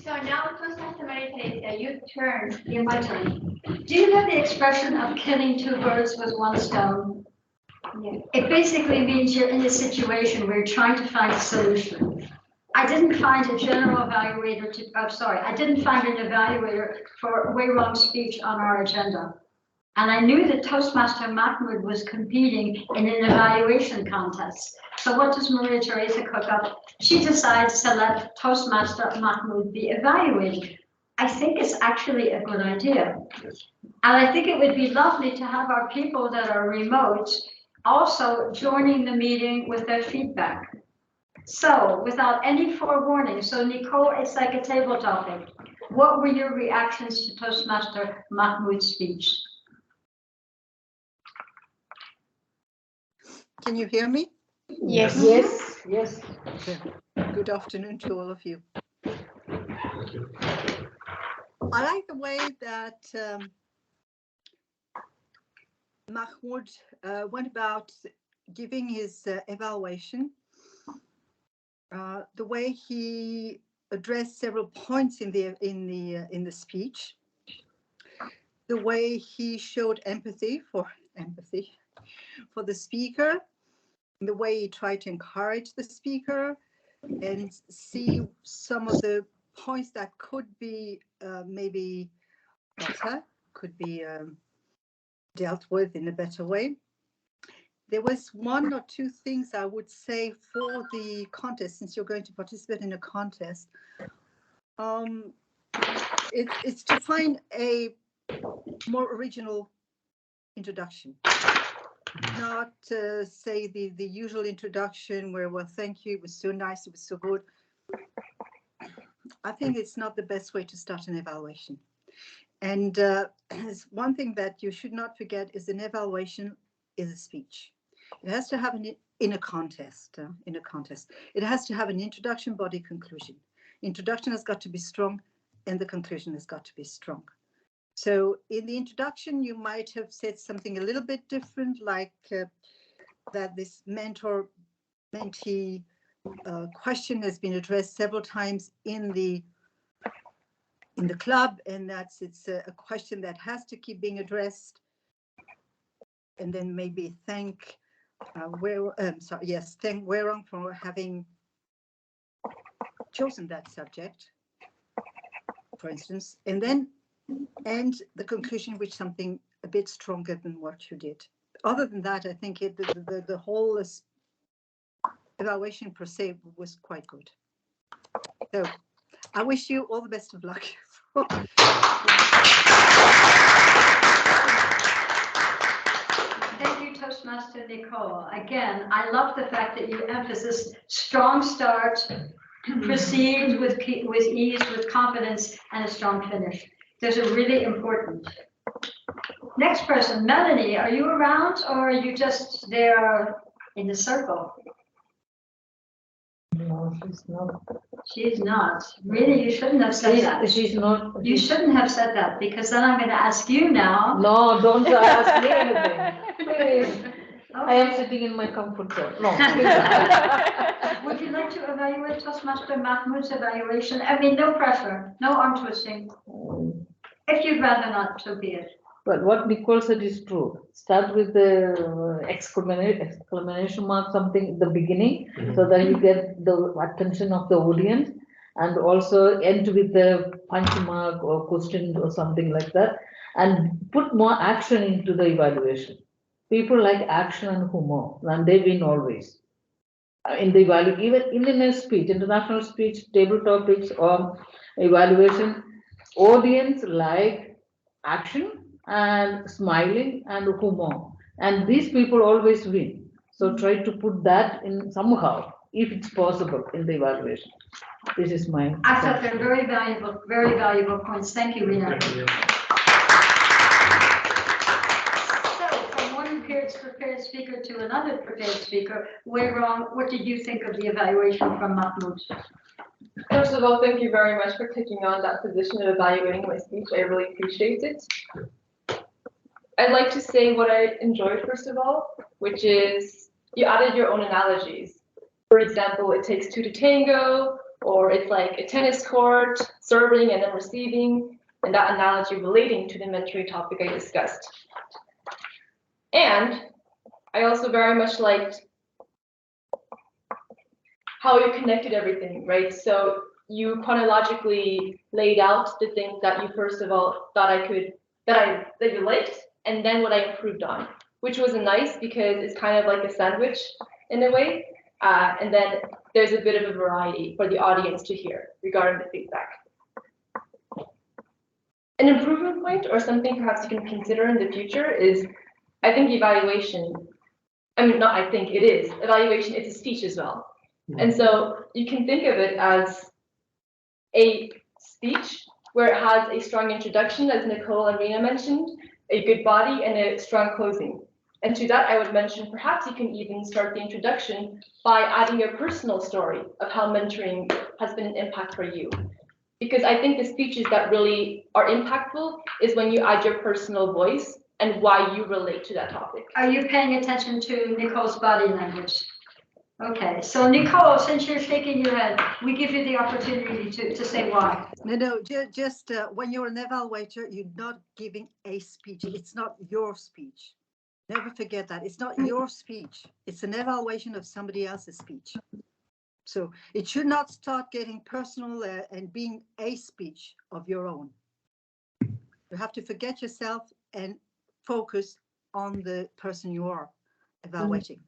So now Toastmaster Meditate, your turn. Yeah, my turn. Do you know the expression of killing 2 birds with 1 stone? Yeah. It basically means you're in a situation where you're trying to find a solution. I didn't find a general evaluator I didn't find an evaluator for way wrong speech on our agenda. And I knew that Toastmaster Mahmoud was competing in an evaluation contest. So what does Maria Teresa cook up? She decides to let Toastmaster Mahmoud be evaluated. I think it's actually a good idea. And I think it would be lovely to have our people that are remote also joining the meeting with their feedback. So without any forewarning, so Nicole, it's like a table topic. What were your reactions to Toastmaster Mahmoud's speech? Can you hear me? Yes. Yes, yes. Good afternoon to all of you. I like the way that Mahmoud went about giving his evaluation, the way he addressed several points in the speech, the way he showed empathy for the speaker, the way he tried to encourage the speaker and see some of the points that could be maybe better, could be dealt with in a better way. There was 1 or 2 things I would say for the contest, since you're going to participate in a contest. It's to find a more original introduction. Not say the usual introduction where, well, thank you, it was so nice, it was so good. I think it's not the best way to start an evaluation. And one thing that you should not forget is an evaluation is a speech. It has to have in a contest. It has to have an introduction, body, conclusion. Introduction has got to be strong and the conclusion has got to be strong. So in the introduction, you might have said something a little bit different, like that this mentor-mentee question has been addressed several times in the club, and it's a question that has to keep being addressed. And then maybe thank Werong for having chosen that subject, for instance, and then end the conclusion with something a bit stronger than what you did. Other than that, I think the whole evaluation per se was quite good. So I wish you all the best of luck. Thank you, Toastmaster Nicole. Again, I love the fact that you emphasize strong start, proceed with ease, with confidence, and a strong finish. Those are really important. Next person, Melanie, are you around or are you just there in the circle? No, she's not. She's not. Really, you shouldn't have said that. She's not. You shouldn't have said that because then I'm going to ask you now. No, don't ask me anything. Please. Okay. I am sitting in my comfort zone. No. Would you like to evaluate Toastmaster Mahmoud's evaluation? I mean, no pressure, no arm twisting. If you'd rather not, so be it. But what Nicole said is true. Start with the exclamation mark something in the beginning, so that you get the attention of the audience, and also end with the punch mark or question or something like that, and put more action into the evaluation. People like action and humor, and they win always. In the evaluation, even in a speech, international speech, table topics or evaluation, audience like action and smiling and humor, and these people always win. So try to put that in somehow, if it's possible, in the evaluation. This is my. I thought they're very valuable points. Thank you, Rina. So from one prepared speaker to another prepared speaker, what did you think of the evaluation from Mahmoud? First of all, thank you very much for taking on that position of evaluating my speech. I really appreciate it. I'd like to say what I enjoyed, first of all, which is you added your own analogies. For example, it takes two to tango, or it's like a tennis court, serving and then receiving, and that analogy relating to the mentoring topic I discussed. And I also very much liked how you connected everything, right? So you chronologically laid out the things that you first of all thought that you liked, and then what I improved on, which was nice because it's kind of like a sandwich in a way. And then there's a bit of a variety for the audience to hear regarding the feedback. An improvement point or something perhaps you can consider in the future is, I think evaluation, evaluation, it's a speech as well. And so you can think of it as a speech where it has a strong introduction, as Nicole and Rina mentioned, a good body, and a strong closing. And to that, I would mention perhaps you can even start the introduction by adding your personal story of how mentoring has been an impact for you. Because I think the speeches that really are impactful is when you add your personal voice and why you relate to that topic. Are you paying attention to Nicole's body language? Okay, so Nicole, since you're shaking your head, we give you the opportunity to say why. No, just when you're an evaluator, you're not giving a speech. It's not your speech. Never forget that. It's not your speech. It's an evaluation of somebody else's speech. So it should not start getting personal and being a speech of your own. You have to forget yourself and focus on the person you are evaluating.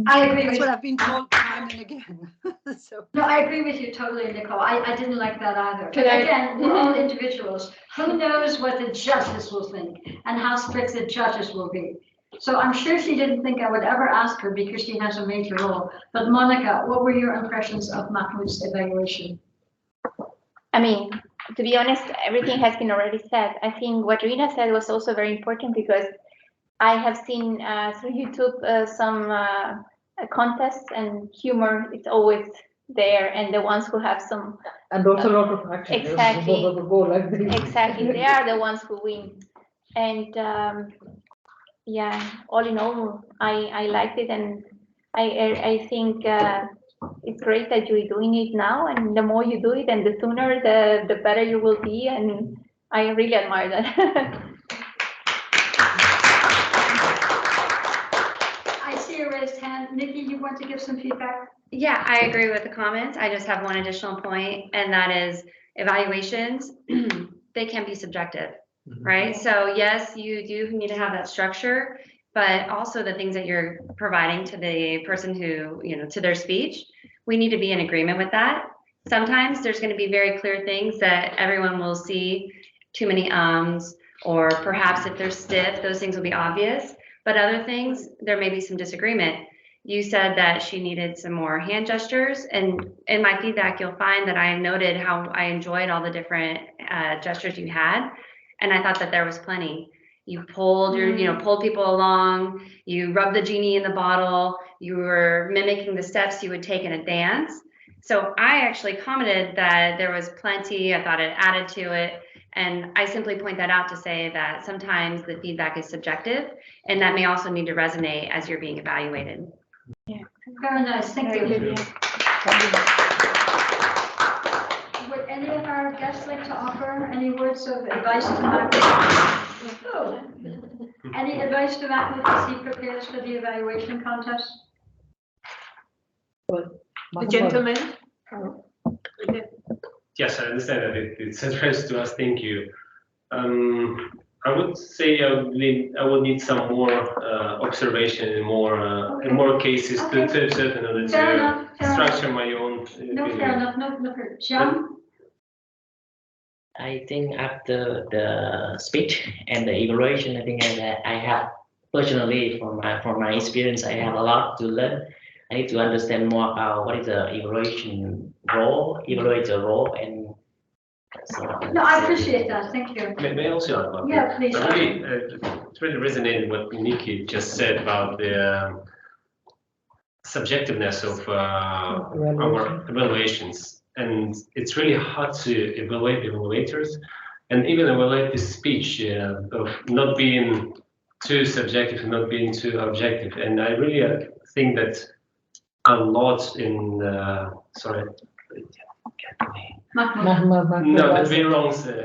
I agree. That's what I've been told time and again. So. No, I agree with you totally, Nicole. I didn't like that either. But again, we're all individuals. Who knows what the judges will think and how strict the judges will be. So I'm sure she didn't think I would ever ask her because she has a major role. But Monica, what were your impressions of Mahmoud's evaluation? I mean, to be honest, everything has been already said. I think what Rina said was also very important because I have seen through YouTube some contests and humor. It's always there, and the ones who have some and also a lot of action. Exactly. Like Exactly, they are the ones who win. And yeah, all in all, I liked it, and I think it's great that you're doing it now. And the more you do it, and the sooner, the better you will be. And I really admire that. Raised hand. Nikki, you want to give some feedback? Yeah, I agree with the comments. I just have one additional point, and that is evaluations, they can be subjective, right? So yes, you do need to have that structure, but also the things that you're providing to the person who, to their speech, we need to be in agreement with that. Sometimes there's going to be very clear things that everyone will see, too many ums, or perhaps if they're stiff, those things will be obvious. But other things, there may be some disagreement. You said that she needed some more hand gestures, and in my feedback, you'll find that I noted how I enjoyed all the different gestures you had, and I thought that there was plenty. You pulled pulled people along, you rubbed the genie in the bottle, you were mimicking the steps you would take in a dance. So I actually commented that there was plenty, I thought it added to it. And I simply point that out to say that sometimes the feedback is subjective, and that may also need to resonate as you're being evaluated. Yeah, very nice. Thank you. Would any of our guests like to offer any words of advice to Mahmoud? Oh. Any advice to Mahmoud as he prepares for the evaluation contest? The gentleman. Yes, I understand that it's addressed to us. Thank you. I would say I would need some more observation and more cases to in order Fair to enough, fair structure my own. No, fair enough, no, John? I think after the speech and the evaluation, I think I have personally from my experience, I have a lot to learn. I need to understand more about what is the evaluator role, and so. No, I appreciate that, thank you. May I also add about Yeah, please. it really resonated what Nikki just said about the subjectiveness of our evaluations, and it's really hard to evaluate evaluators, and even evaluate the speech of not being too subjective and not being too objective. And I really think that a lot in sorry. No, the very wrong speech.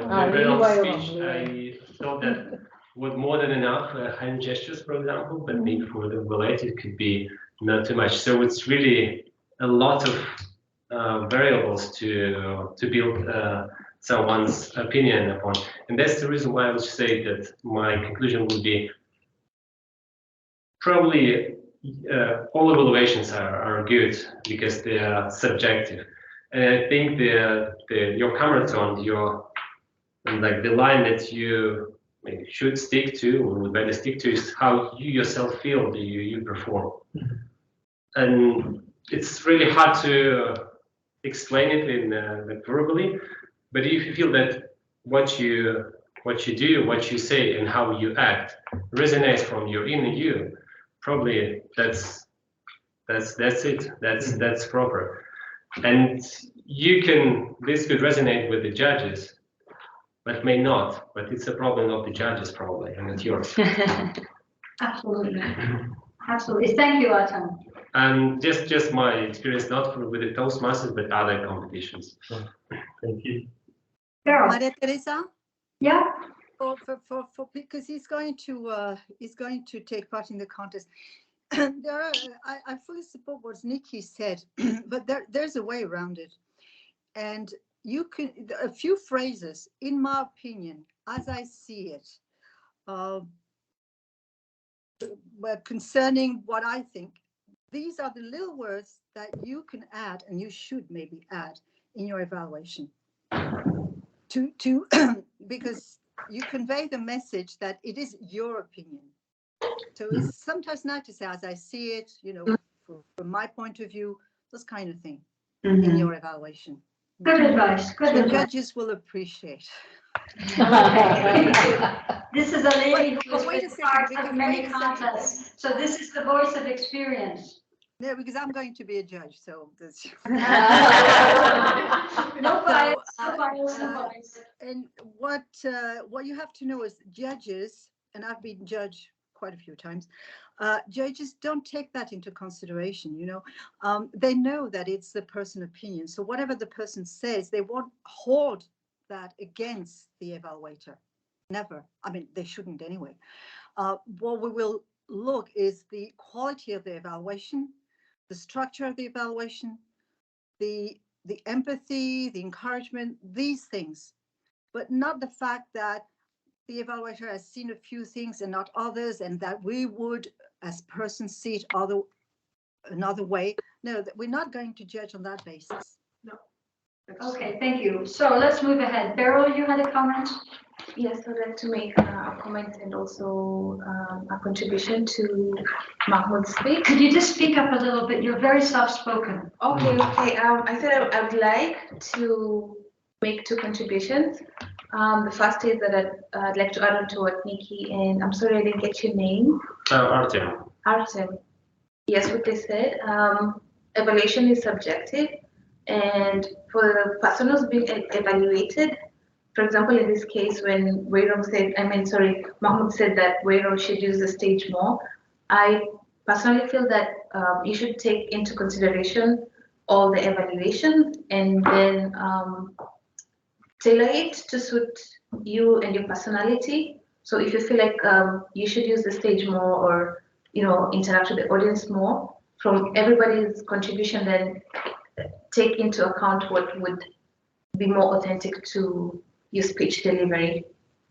I thought that was more than enough hand gestures, for example, but maybe for the evaluator it could be not too much. So it's really a lot of variables to build someone's opinion upon, and that's the reason why I would say that my conclusion would be probably all evaluations are good because they are subjective. And I think your camera tone, like the line that you maybe should stick to or would better stick to is how you yourself feel you perform. And it's really hard to explain it in verbally, but if you feel that what you do, what you say, and how you act resonates from your inner you, probably that's it. That's proper. And this could resonate with the judges, but may not. But it's a problem of the judges probably, and not yours. Absolutely. Absolutely. Thank you, Artem. And just my experience, not with the Toastmasters, but other competitions. Thank you. Maria Teresa? Yeah. Because he's going to take part in the contest. I fully support what Nikki said, but there's a way around it. And you can, a few phrases, in my opinion, as I see it, concerning what I think, these are the little words that you can add, and you should maybe add in your evaluation to because you convey the message that it is your opinion. So it's sometimes nice to say, as I see it, from my point of view, this kind of thing in your evaluation. Good advice. Good advice. Judges will appreciate. This is a lady who has been part of many contests, so this is the voice of experience. No, because I'm going to be a judge, so this. No bias, no bias, no bias. And what you have to know is judges, and I've been judged quite a few times, judges don't take that into consideration. They know that it's the person's opinion, so whatever the person says, they won't hold that against the evaluator. Never. I mean, they shouldn't anyway. What we will look is the quality of the evaluation, the structure of the evaluation, the empathy, the encouragement, these things, but not the fact that the evaluator has seen a few things and not others, and that we would, as persons, see it another way. No, we're not going to judge on that basis. No. Okay, thank you. So let's move ahead. Beryl, you had a comment? Yes, I'd like to make a comment and also a contribution to Mahmoud's speech. Could you just speak up a little bit? You're very soft-spoken. Okay. I said I would like to make two contributions. The first is that I'd like to add on to what Nikki, and I'm sorry I didn't get your name. Artem. Artem. Yes, what they said. Evaluation is subjective, and for the person who's being evaluated, for example, in this case, when Mahmoud said that Wayro should use the stage more, I personally feel that you should take into consideration all the evaluation and then tailor it to suit you and your personality. So if you feel like you should use the stage more, or interact with the audience more, from everybody's contribution, then take into account what would be more authentic to your speech delivery.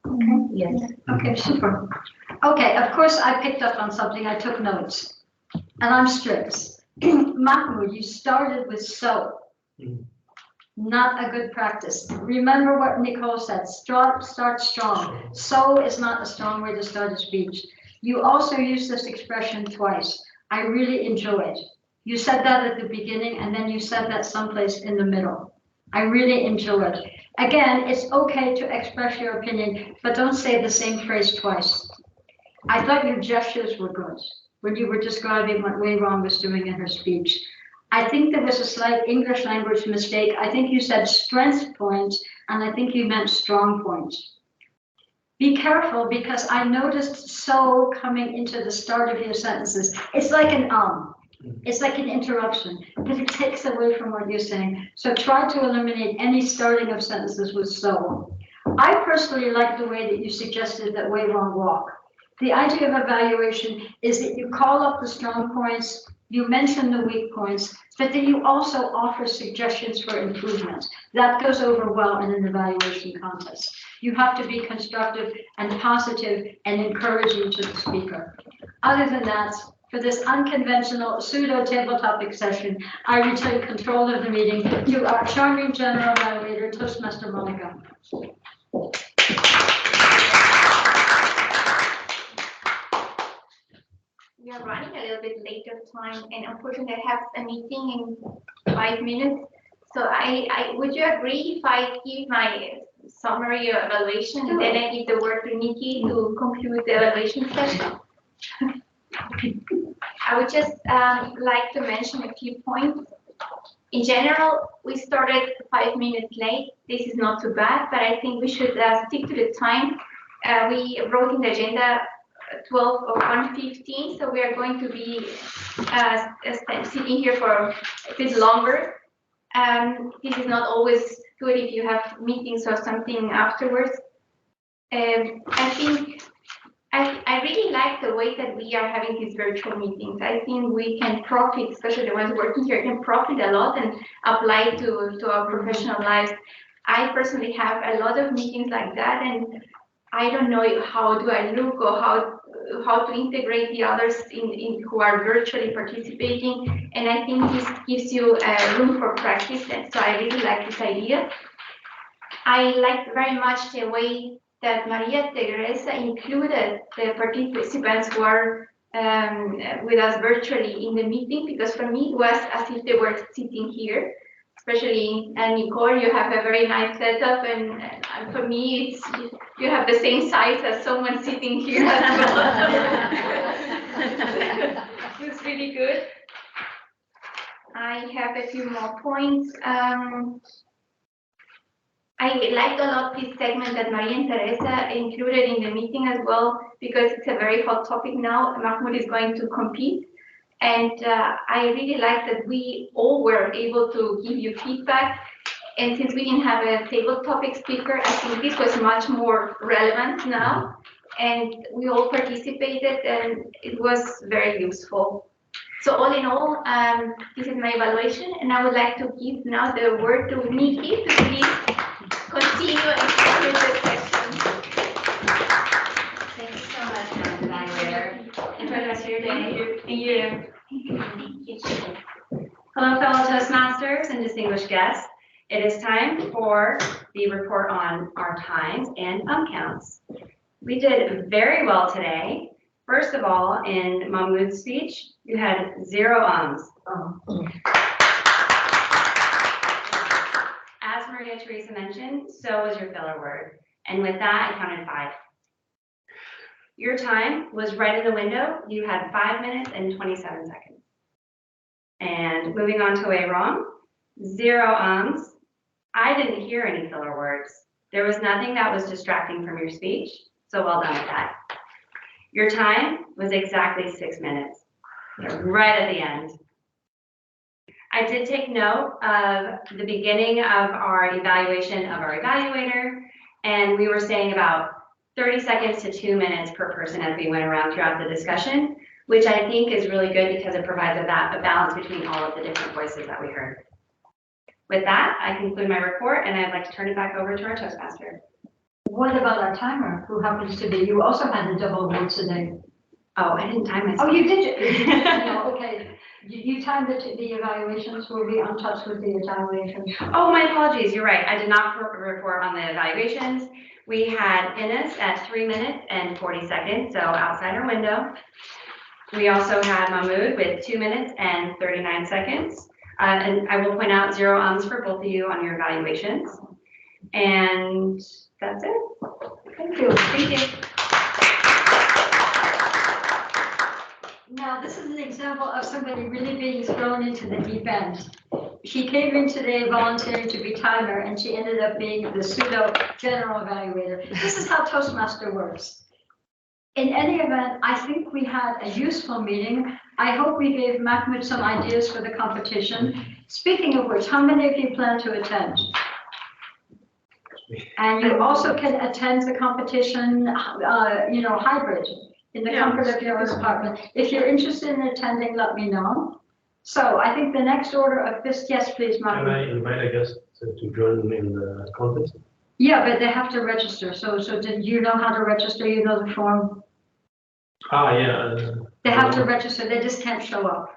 Okay. Yes. Okay, super. Okay, of course, I picked up on something, I took notes, and I'm strict. Mahmoud, you started with so. Not a good practice. Remember what Nicole said, start strong. So is not a strong way to start a speech. You also used this expression twice. I really enjoyed. You said that at the beginning, and then you said that someplace in the middle. I really enjoyed. Again, it's okay to express your opinion, but don't say the same phrase twice. I thought your gestures were good when you were describing what Wei Rong was doing in her speech. I think there was a slight English language mistake. I think you said strength points, and I think you meant strong points. Be careful, because I noticed so coming into the start of your sentences. It's like an it's like an interruption, but it takes away from what you're saying. So try to eliminate any starting of sentences with so. I personally like the way that you suggested that Wei Rong walk. The idea of evaluation is that you call up the strong points, you mention the weak points, but then you also offer suggestions for improvement. That goes over well in an evaluation contest. You have to be constructive and positive and encouraging to the speaker. Other than that, for this unconventional pseudo table topic session, I return control of the meeting to our charming general evaluator, Toastmaster Monica. We are running a little bit late of time, and unfortunately I have a meeting in 5 minutes. So would you agree if I give my summary or evaluation, and then I give the word to Nikki to conclude the evaluation session? I would just like to mention a few points. In general, we started 5 minutes late. This is not too bad, but I think we should stick to the time. We wrote in the agenda 12 or 1:15, so we are going to be sitting here for a bit longer. This is not always good if you have meetings or something afterwards. I think I really like the way that we are having these virtual meetings. I think we can profit, especially the ones working here, can profit a lot and apply to our professional lives. I personally have a lot of meetings like that, and I don't know how do I look or how to integrate the others in who are virtually participating. And I think this gives you room for practice. And so I really like this idea. I like very much the way that Maria Teresa included the participants who are with us virtually in the meeting, because for me it was as if they were sitting here. Especially, Nicole, you have a very nice setup, and for me, you have the same size as someone sitting here as well. It's really good. I have a few more points. I liked a lot this segment that Maria and Teresa included in the meeting as well, because it's a very hot topic now. Mahmoud is going to compete. And I really like that we all were able to give you feedback. And since we didn't have a table topic speaker, I think this was much more relevant now. And we all participated, and it was very useful. So all in all, this is my evaluation, and I would like to give now the word to Nikki to please continue and conclude the session. Thank you so much, Madam Evaluator. Enjoy the rest of your day. Thank you. Hello, fellow Toastmasters and distinguished guests. It is time for the report on our times and counts. We did very well today. First of all, in Mahmoud's speech, you had 0 ums. As Maria Teresa mentioned, so was your filler word. And with that, I counted 5. Your time was right in the window. You had 5 minutes and 27 seconds. And moving on to Wei Rong, 0 ums. I didn't hear any filler words. There was nothing that was distracting from your speech, so well done with that. Your time was exactly 6 minutes, right at the end. I did take note of the beginning of our evaluation of our evaluator, and we were saying about 30 seconds to 2 minutes per person as we went around throughout the discussion, which I think is really good because it provides a balance between all of the different voices that we heard. With that, I conclude my report, and I'd like to turn it back over to our Toastmaster. What about our timer, who happens to be, you also had a double vote today. Oh, I didn't time myself. Oh, you did? No, okay. You timed the evaluations, we'll be on touch with the evaluations. Oh, my apologies, you're right. I did not report on the evaluations. We had Ines at 3 minutes and 40 seconds, so outside our window. We also had Mahmoud with 2 minutes and 39 seconds. And I will point out 0 ums for both of you on your evaluations. And that's it. Thank you. Thank you. Now, this is an example of somebody really being thrown into the deep end. She came in today volunteering to be timer, and she ended up being the pseudo general evaluator. This is how Toastmaster works. In any event, I think we had a useful meeting. I hope we gave Mahmoud some ideas for the competition. Speaking of which, how many of you plan to attend? And you also can attend the competition, hybrid, in the comfort of your own apartment. If you're interested in attending, let me know. So I think the next order of this, yes, please, Mahmoud. Can I invite a guest to join in the contest? Yeah, but they have to register. So did you know how to register? You know the form? Yeah. They have to register. They just can't show up.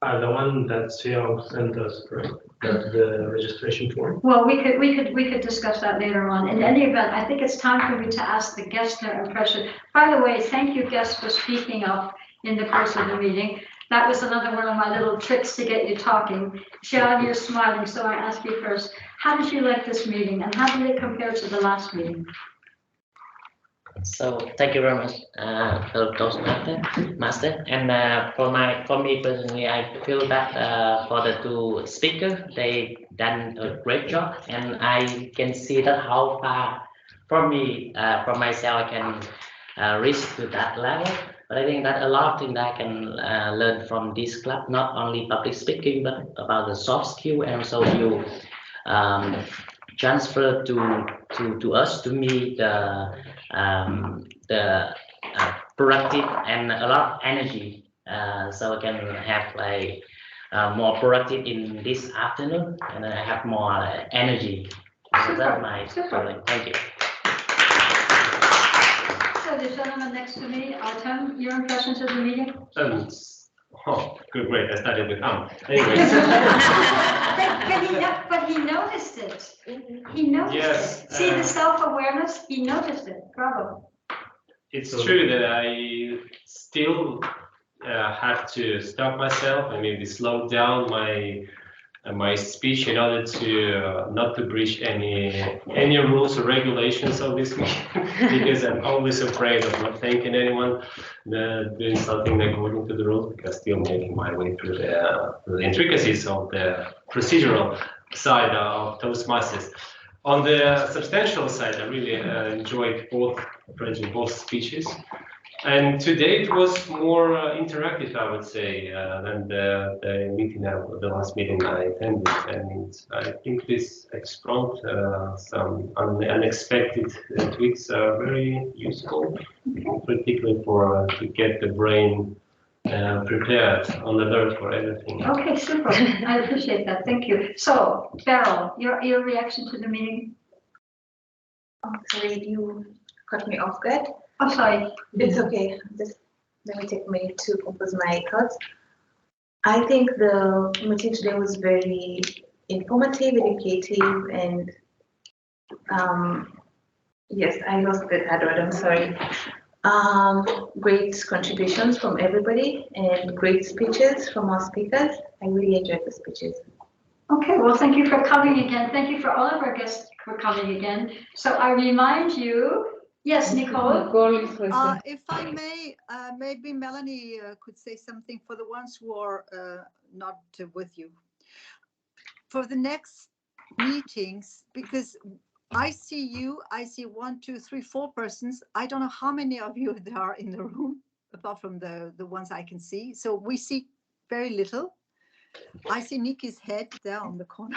The one that Xiao sent us, right? The registration form. Well, we could discuss that later on. In any event, I think it's time for me to ask the guests their impression. By the way, thank you guests for speaking up in the course of the meeting. That was another one of my little tricks to get you talking. Xiao, you're smiling, so I ask you first. How did you like this meeting, and how did it compare to the last meeting? So thank you very much, Toastmaster. And for me personally, I feel that for the 2 speakers, they done a great job, and I can see that how far from myself, I can reach to that level. But I think that a lot of things that I can learn from this club, not only public speaking, but about the soft skill, and also you transfer to us, to me, the productive and a lot of energy, so I can have like more productive in this afternoon, and I have more energy. So that's my feeling. Thank you. So the gentleman next to me, Artem, your impressions of the meeting? Great. I started with Anyways. but he noticed it. He noticed it. See the self-awareness? He noticed it. Bravo. It's true that I still have to stop myself and maybe slow down my speech in order to not to breach any rules or regulations of this meeting, because I'm always afraid of not thanking anyone, doing something according to the rules, because still making my way through the intricacies of the procedural side of Toastmasters. On the substantial side, I really enjoyed both speeches. And today it was more interactive, I would say, than the meeting, the last meeting I attended. And I think this expressed some unexpected tweaks are very useful, particularly for to get the brain prepared, on alert for everything. Okay, super. I appreciate that. Thank you. So, Beryl, your reaction to the meeting? Oh, sorry, you cut me off guard. Oh, sorry. It's okay. Just let me take a minute to compose my thoughts. I think the meeting today was very informative, educative, and yes, I lost the word. I'm sorry. Great contributions from everybody and great speeches from our speakers. I really enjoyed the speeches. Okay, well, thank you for coming again. Thank you for all of our guests for coming again. So I remind you, yes, Nicole? If I may, maybe Melanie could say something for the ones who are not with you. For the next meetings, because I see you, I see 1, 2, 3, 4 persons. I don't know how many of you there are in the room, apart from the ones I can see. So we see very little. I see Nikki's head there on the corner.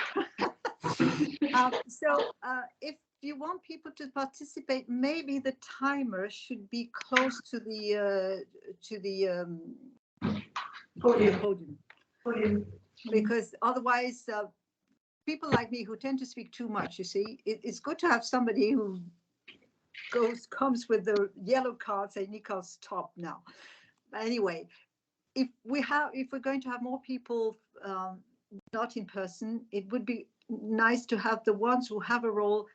If you want people to participate, maybe the timer should be close to the podium. Because otherwise, people like me who tend to speak too much, you see, it's good to have somebody who comes with the yellow card, say Nico's top now. Anyway, if we're going to have more people not in person, it would be nice to have the ones who have a role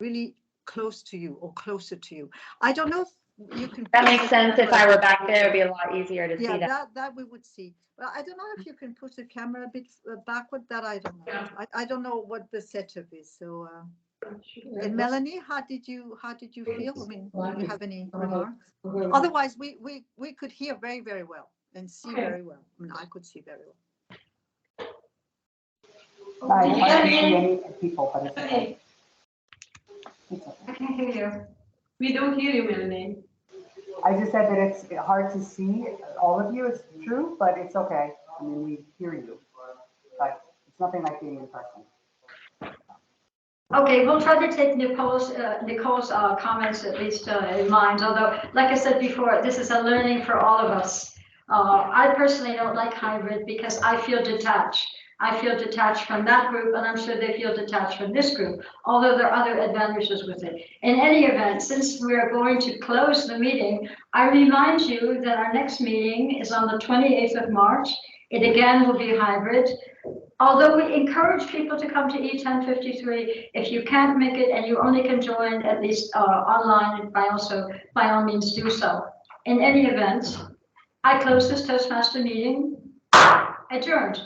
really close to you or closer to you. I don't know if you can. That makes sense. If I were back there, it'd be a lot easier to see that. Yeah, that we would see. But I don't know if you can push the camera a bit backward. That I don't know. I don't know what the setup is. So, and Melanie, how did you feel? I mean, do you have any remarks? Otherwise, we could hear very, very well and see very well. I mean, I could see very well. I can't see any people, but it's okay. I can't hear you. We don't hear you, Melanie. I just said that it's hard to see all of you. It's true, but it's okay. I mean, we hear you, but it's nothing like being in person. Okay, we'll try to take Nicole's comments at least in mind, although, like I said before, this is a learning for all of us. I personally don't like hybrid because I feel detached. I feel detached from that group, and I'm sure they feel detached from this group, although there are other advantages with it. In any event, since we're going to close the meeting, I remind you that our next meeting is on the 28th of March. It again will be hybrid. Although we encourage people to come to E1053, if you can't make it and you only can join at least online, by all means do so. In any event, I close this Toastmaster meeting. Adjourned.